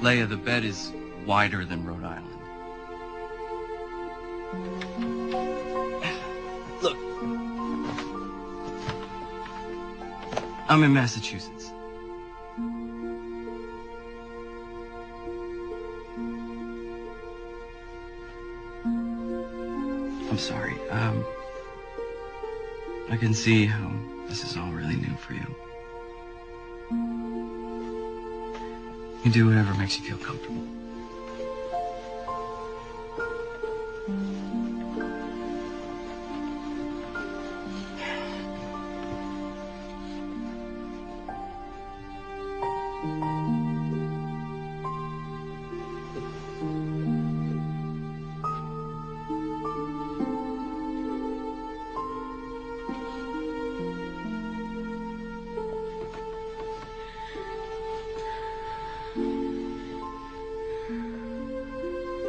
Leah, the bed is wider than Rhode Island. Look. I'm in Massachusetts. I'm sorry. I can see how this is all really new for you. You do whatever makes you feel comfortable.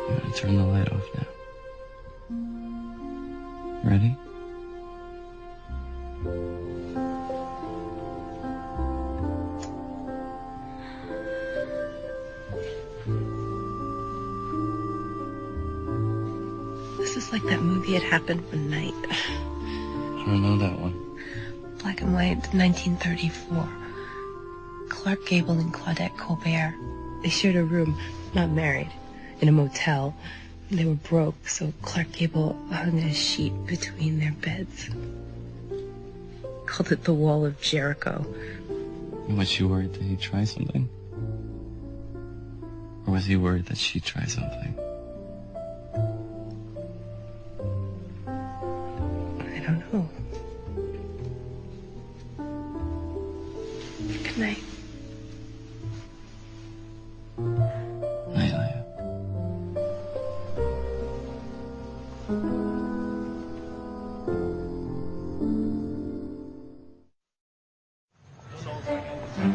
I'm gonna turn the light off now. Ready? This is like that movie It Happened One Night. I don't know that one. Black and white, 1934. Clark Gable and Claudette Colbert. They shared a room, not married, in a motel. They were broke, so Clark Gable hung a sheet between their beds. Called it the Wall of Jericho. Was she worried that he'd try something? Or was he worried that she'd try something? I don't know. Good night. Night, Leah.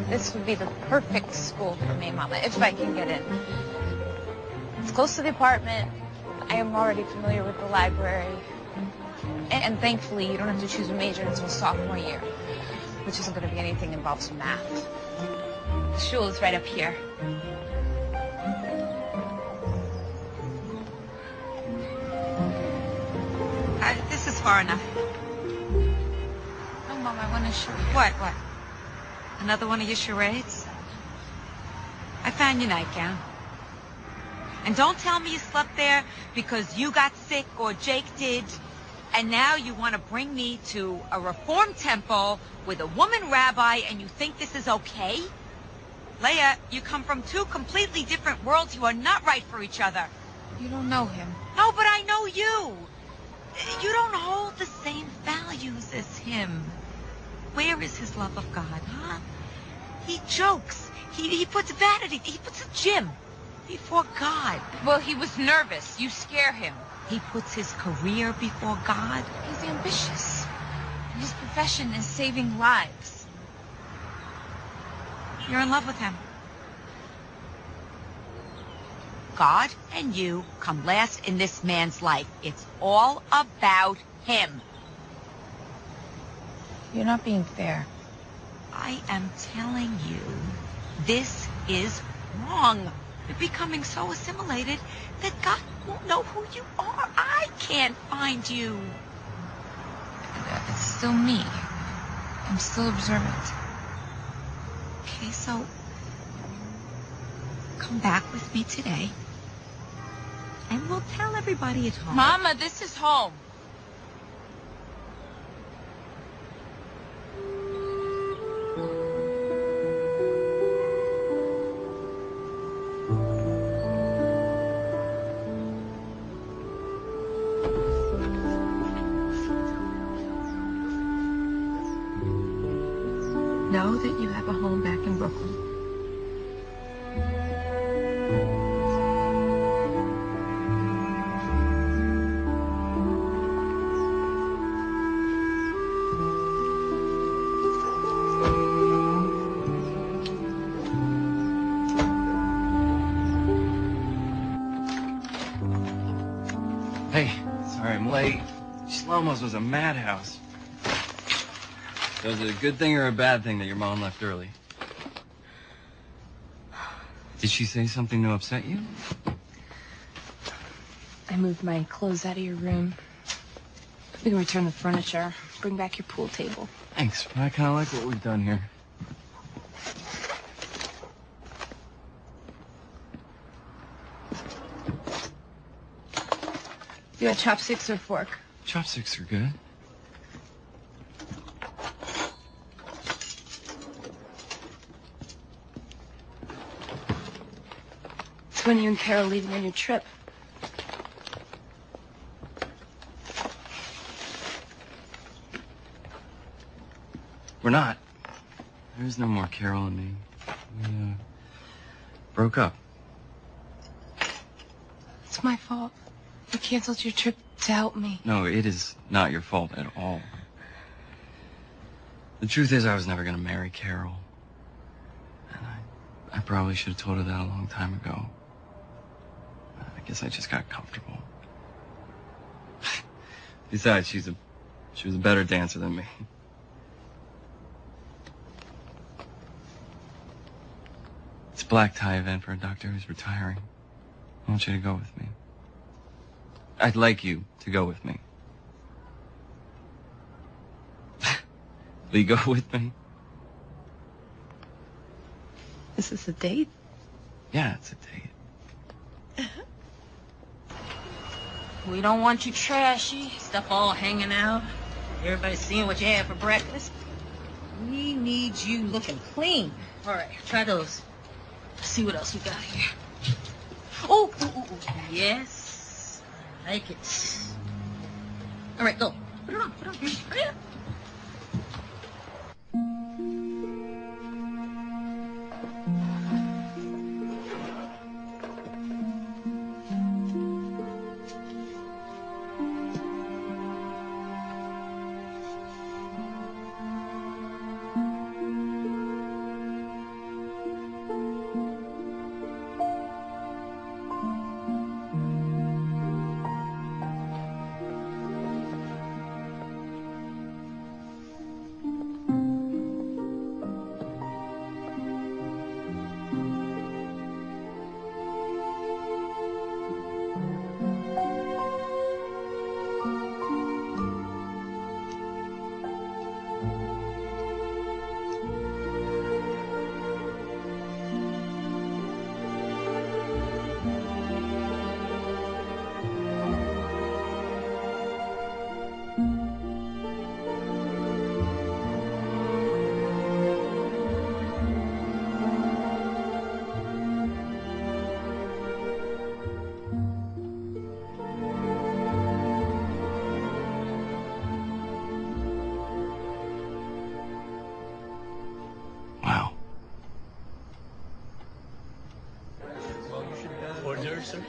This would be the perfect school for me, Mama, if I can get in. It's close to the apartment. I am already familiar with the library. And thankfully, you don't have to choose a major until sophomore year, which isn't going to be anything that involves math. The shul is right up here. This is far enough. Oh, Mom, I want to show you. What? Another one of your charades? I found your nightgown. And don't tell me you slept there because you got sick or Jake did. And now you want to bring me to a reform temple with a woman rabbi and you think this is okay? Leah, you come from two completely different worlds. You are not right for each other. You don't know him. No, but I know you. You don't hold the same values as him. Where is his love of God, huh? He jokes. He puts vanity. He puts a gym before God. Well, he was nervous. You scare him. He puts his career before God. He's ambitious. His profession is saving lives. You're in love with him. God and you come last in this man's life. It's all about him. You're not being fair. I am telling you, this is wrong. You're becoming so assimilated that God won't know who you are. I can't find you. It's still me. I'm still observant. Okay, so come back with me today. And we'll tell everybody at home. Mama, this is home. Know that you have a home back in Brooklyn. Hey, sorry I'm late. Shlomo's was a madhouse. So is it a good thing or a bad thing that your mom left early? Did she say something to upset you? I moved my clothes out of your room. We can return the furniture. Bring back your pool table. Thanks, but I kind of like what we've done here. You got chopsticks or fork? Chopsticks are good. It's when you and Carol leaving on your trip. We're not. There's no more Carol and me. We, broke up. It's my fault. You canceled your trip to help me. No, it is not your fault at all. The truth is I was never going to marry Carol. And I probably should have told her that a long time ago. I guess I just got comfortable. Besides, she was a better dancer than me. It's a black tie event for a doctor who's retiring. I want you to go with me. I'd like you to go with me. Will you go with me? Is this a date? Yeah, it's a date. We don't want you trashy, stuff all hanging out. Everybody seeing what you had for breakfast. We need you looking clean. All right, try those. Let's see what else we got here. Oh, yes, I like it. All right, go. Put it on, hurry up.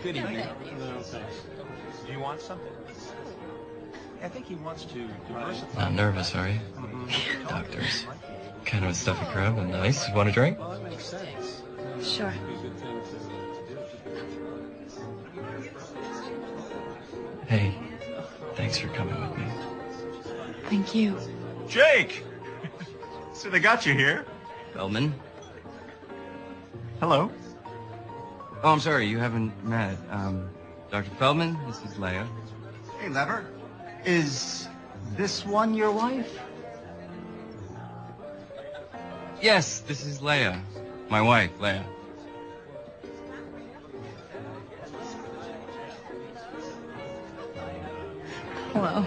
Good evening. No, thanks. Do you want something? I think he wants to diversify. Not nervous, are you? Doctors. Kind of a stuffy crowd, but nice. Want a drink? Well, that makes sense. Sure. It'd be a good thing to do. Hey, thanks for coming with me. Thank you. Jake! So they got you here. Feldman? Hello. Oh, I'm sorry, you haven't met. Dr. Feldman, this is Leah. Hey, Lever. Is this one your wife? Yes, this is Leah. My wife, Leah. Hello.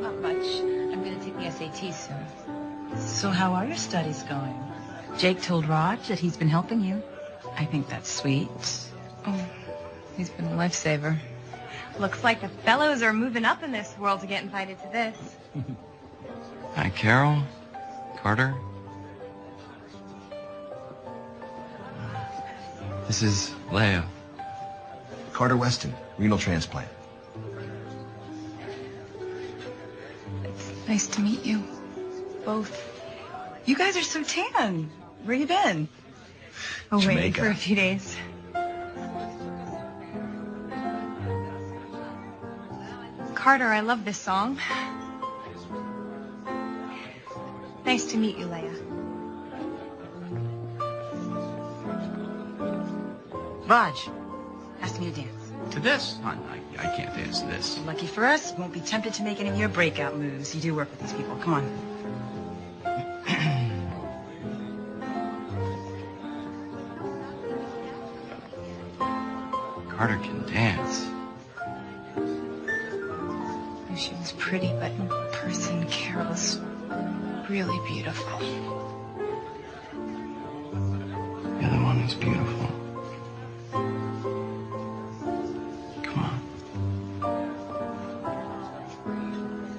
Not much. I'm going to take the SAT soon. So how are your studies going? Jake told Raj that he's been helping you. I think that's sweet. Oh, he's been a lifesaver. Looks like the fellows are moving up in this world to get invited to this. Hi, Carol. Carter. This is Leah. Carter Weston, renal transplant. It's nice to meet you. Both. You guys are so tan. Where you been? Oh, waiting Jamaica. for a few days. Carter, I love this song. Nice to meet you, Leah. Raj, asked me to dance. To this? I can't dance to this. Lucky for us, won't be tempted to make any of your breakout moves. You do work with these people. Come on. Carter can dance. She was pretty, but in person, Carol was really beautiful. You're the one who's beautiful. Come on.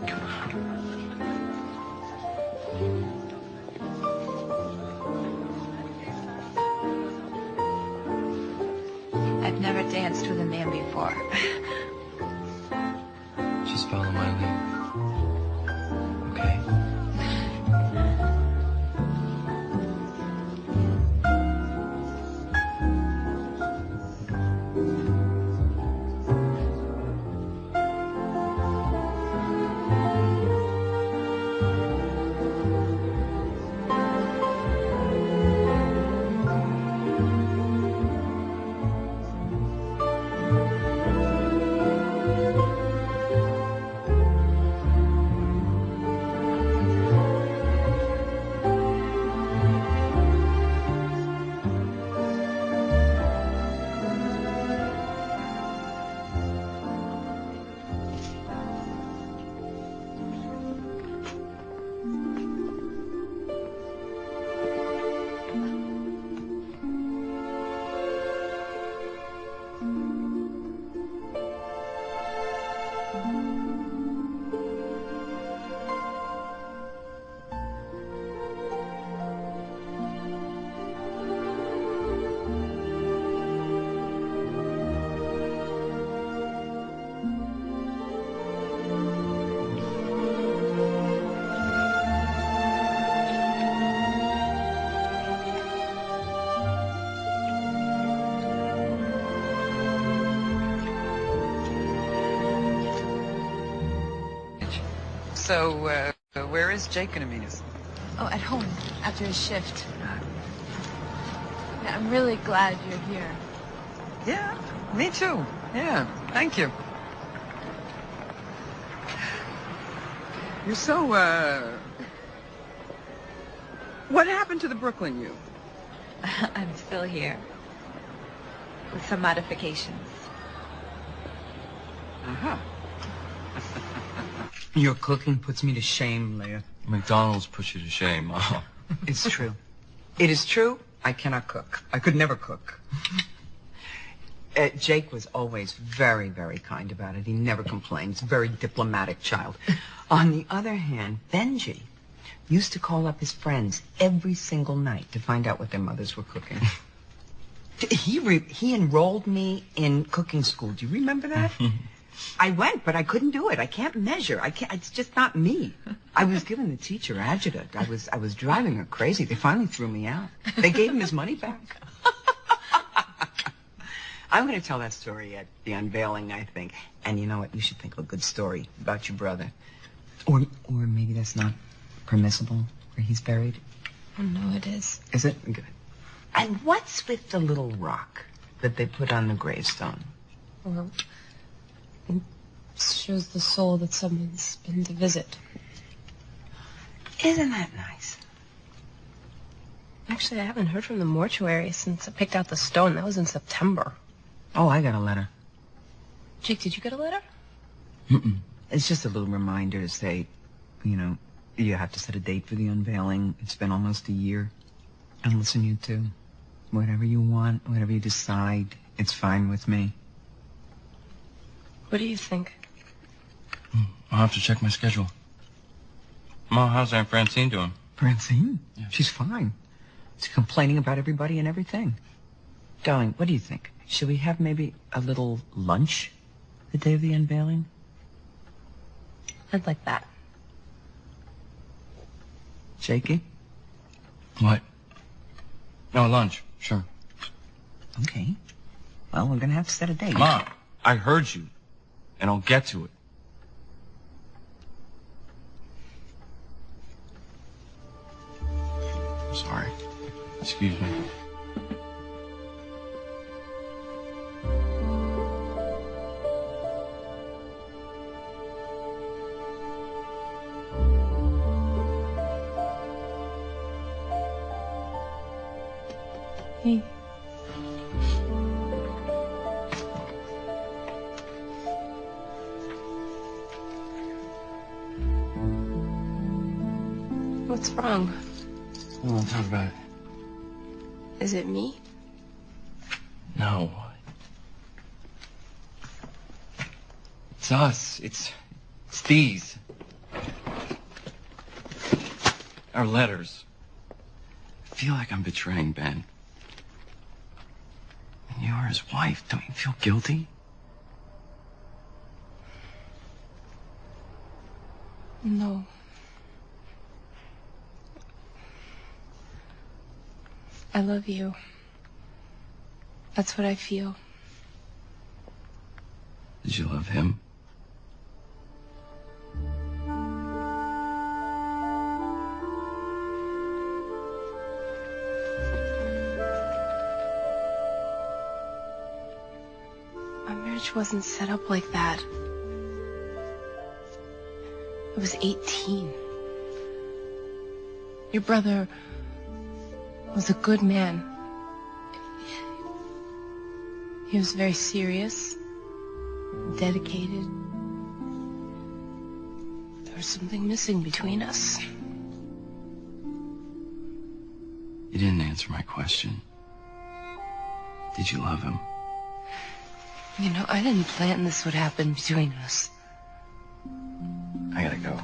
Come on. I've never danced with a man before. Just follow my lead. Okay? So, where is Jake gonna meet us? Oh, at home, after his shift. Yeah, I'm really glad you're here. Yeah, me too. Yeah, thank you. You're so, what happened to the Brooklyn you? I'm still here. With some modifications. Uh-huh. Your cooking puts me to shame, Leah. McDonald's puts you to shame. Oh. It's true. It is true. I cannot cook. I could never cook. Jake was always very, very kind about it. He never complains. Very diplomatic child. On the other hand, Benji used to call up his friends every single night to find out what their mothers were cooking. He enrolled me in cooking school. Do you remember that? I went, but I couldn't do it. I can't measure. It's just not me. I was giving the teacher adjutant. I was driving her crazy. They finally threw me out. They gave him his money back. I'm going to tell that story at the unveiling, I think. And you know what? You should think of a good story about your brother. Or maybe that's not permissible, where he's buried. Oh, no, it is. Is it? Good. And what's with the little rock that they put on the gravestone? Well, it shows the soul that someone's been to visit. Isn't that nice? Actually, I haven't heard from the mortuary since I picked out the stone. That was in September. Oh, I got a letter. Jake, did you get a letter? Mm-mm. It's just a little reminder to say, you know, you have to set a date for the unveiling. It's been almost a year. And listen, you two, whatever you want, whatever you decide, it's fine with me. What do you think? I'll have to check my schedule. Ma, how's Aunt Francine doing? Francine? Yeah. She's fine. She's complaining about everybody and everything. Darling, what do you think? Should we have maybe a little lunch the day of the unveiling? I'd like that. Jakey? What? No, lunch. Sure. Okay. Well, we're going to have to set a date. Ma, I heard you. And I'll get to it. Sorry. Excuse me. Hey. What's wrong? I don't want to talk about it. Is it me? No. It's us. It's these. Our letters. I feel like I'm betraying Ben. And you're his wife. Don't you feel guilty? No. I love you. That's what I feel. Did you love him? Our marriage wasn't set up like that. I was 18. Your brother was a good man. He was very serious, dedicated. There was something missing between us. You didn't answer my question. Did you love him? You know, I didn't plan this would happen between us. I gotta go.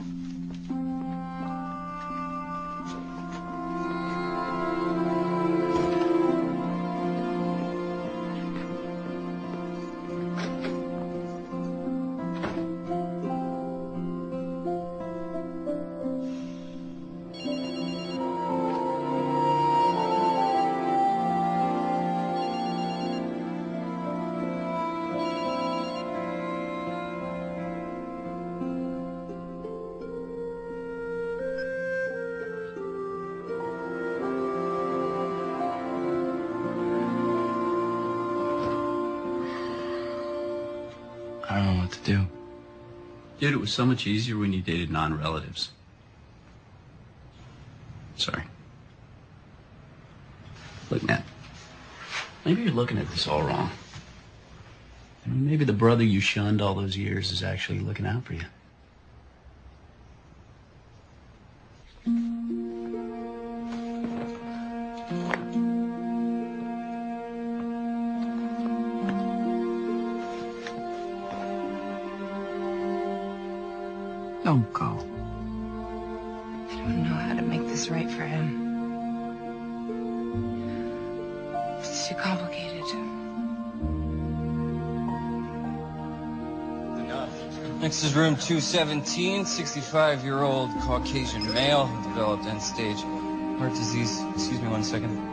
I don't know what to do. Dude, it was so much easier when you dated non-relatives. Sorry. Look, Nat, maybe you're looking at this all wrong. I mean, maybe the brother you shunned all those years is actually looking out for you. Don't go. I don't know how to make this right for him. It's too complicated. Next is room 217, 65-year-old Caucasian male, developed end-stage heart disease. Excuse me 1 second.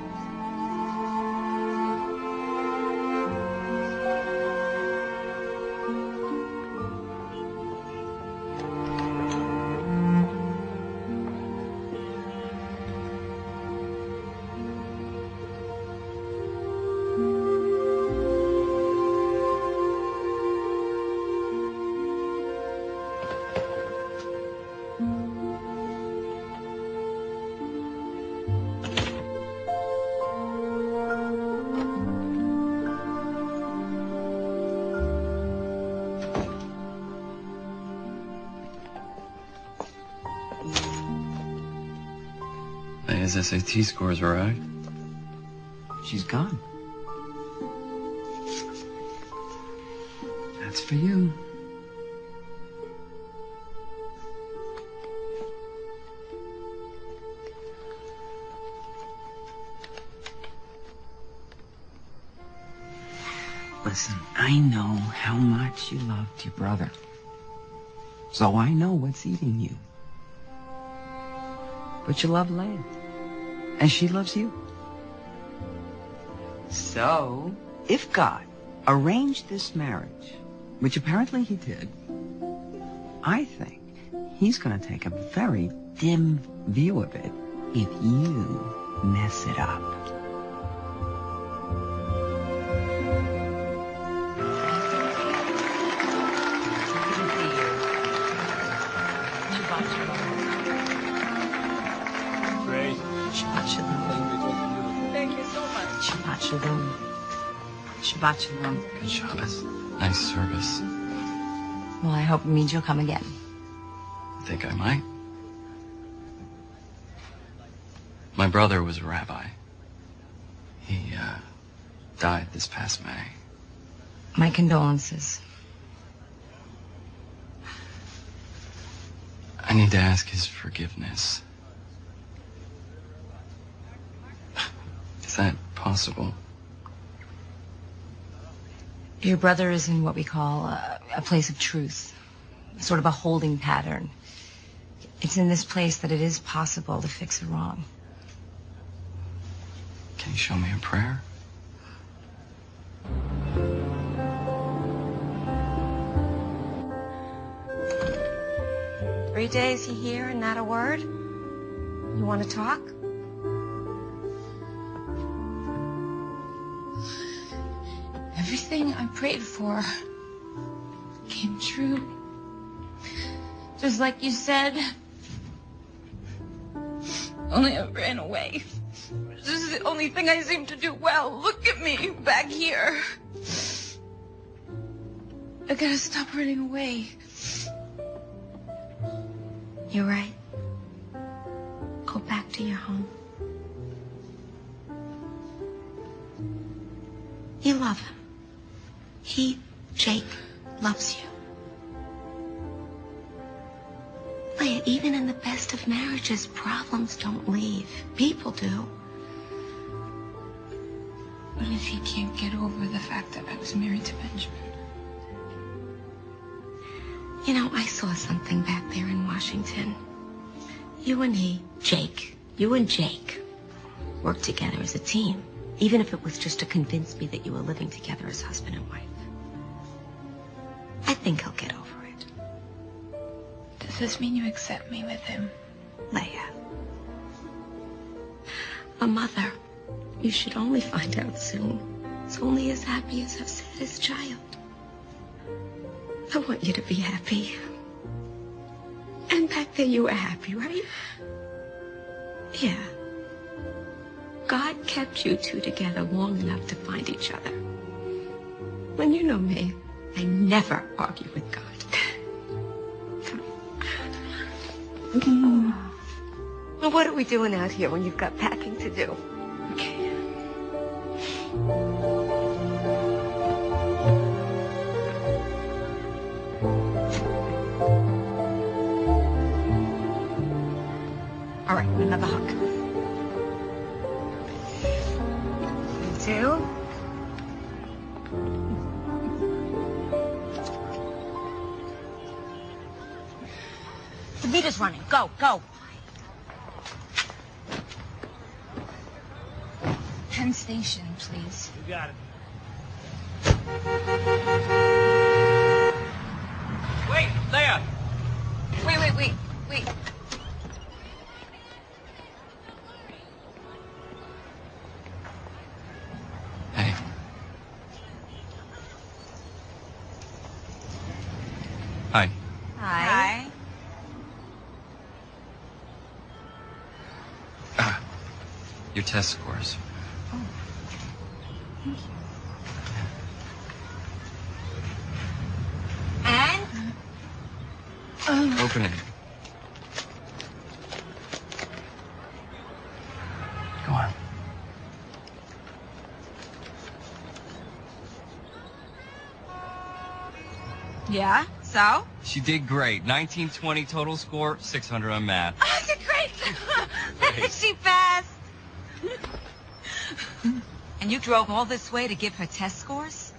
His SAT scores arrived. She's gone. That's for you. Listen, I know how much you loved your brother. So I know what's eating you. But you love Leah. And she loves you. So, if God arranged this marriage, which apparently he did, I think he's going to take a very dim view of it if you mess it up. Shabbat shalom. Thank you so much. Shabbat shalom. Shabbat shalom. Good Shabbos. Nice service. Well, I hope it means you'll come again. Think I might? My brother was a rabbi. He, died this past May. My condolences. I need to ask his forgiveness. Is that possible? Your brother is in what we call a place of truth, sort of a holding pattern. It's in this place that it is possible to fix a wrong. Can you show me a prayer? Three days he here and not a word? You want to talk? Everything I prayed for came true. Just like you said. Only I ran away. This is the only thing I seem to do well. Look at me back here. I gotta stop running away. You're right. Go back to your home. You love him. Jake, loves you. Leah, even in the best of marriages, problems don't leave. People do. What if he can't get over the fact that I was married to Benjamin? You know, I saw something back there in Washington. You and Jake worked together as a team, even if it was just to convince me that you were living together as husband and wife. I think he'll get over it. Does this mean you accept me with him? Leah. A mother, you should only find out soon, is only as happy as her saddest child. I want you to be happy. And back then you were happy, right? Yeah. God kept you two together long enough to find each other. When you know me, I never argue with God. Well, what are we doing out here when you've got packing to do? Okay. The meter's running. Go, go. Penn Station, please. You got it. Wait, Leah! Wait. Hey. Hi. Hi. Your test scores. And? Open it. Go on. Yeah? So? She did great. 1920 total score, 600 on math. I did great. She passed. And you drove all this way to give her test scores?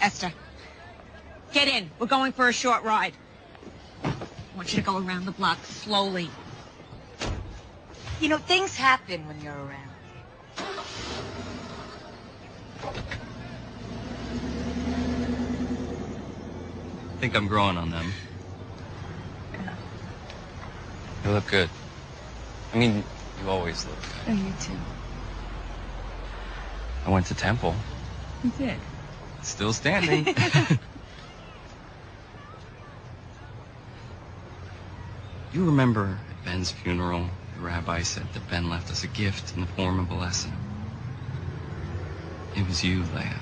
Esther, get in. We're going for a short ride. I want you to go around the block slowly. You know, things happen when you're around. I think I'm growing on them. You look good. I mean, you always look good. Oh, you too. I went to Temple. You did. Still standing. You remember at Ben's funeral, the rabbi said that Ben left us a gift in the form of a lesson. It was you, Leah.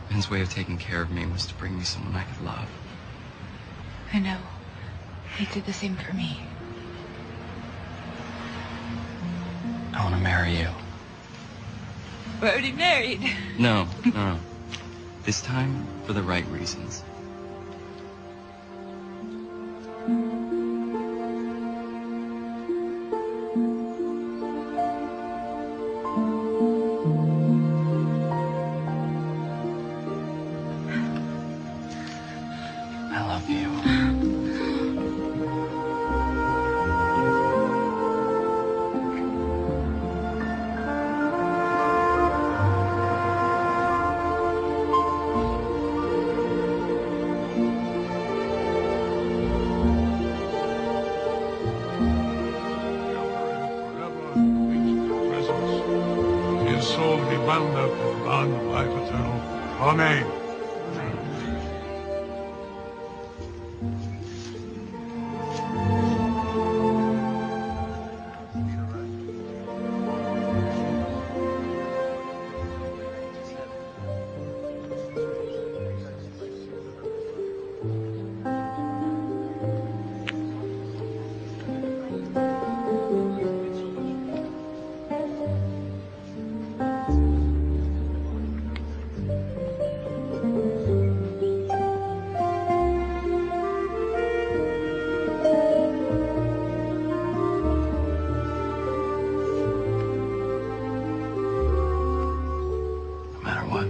Ben's way of taking care of me was to bring me someone I could love. I know. He did the same for me. I want to marry you. We're already married. No. This time, for the right reasons. I love you. His soul be bound up in bond of life eternal. Amen. No matter what.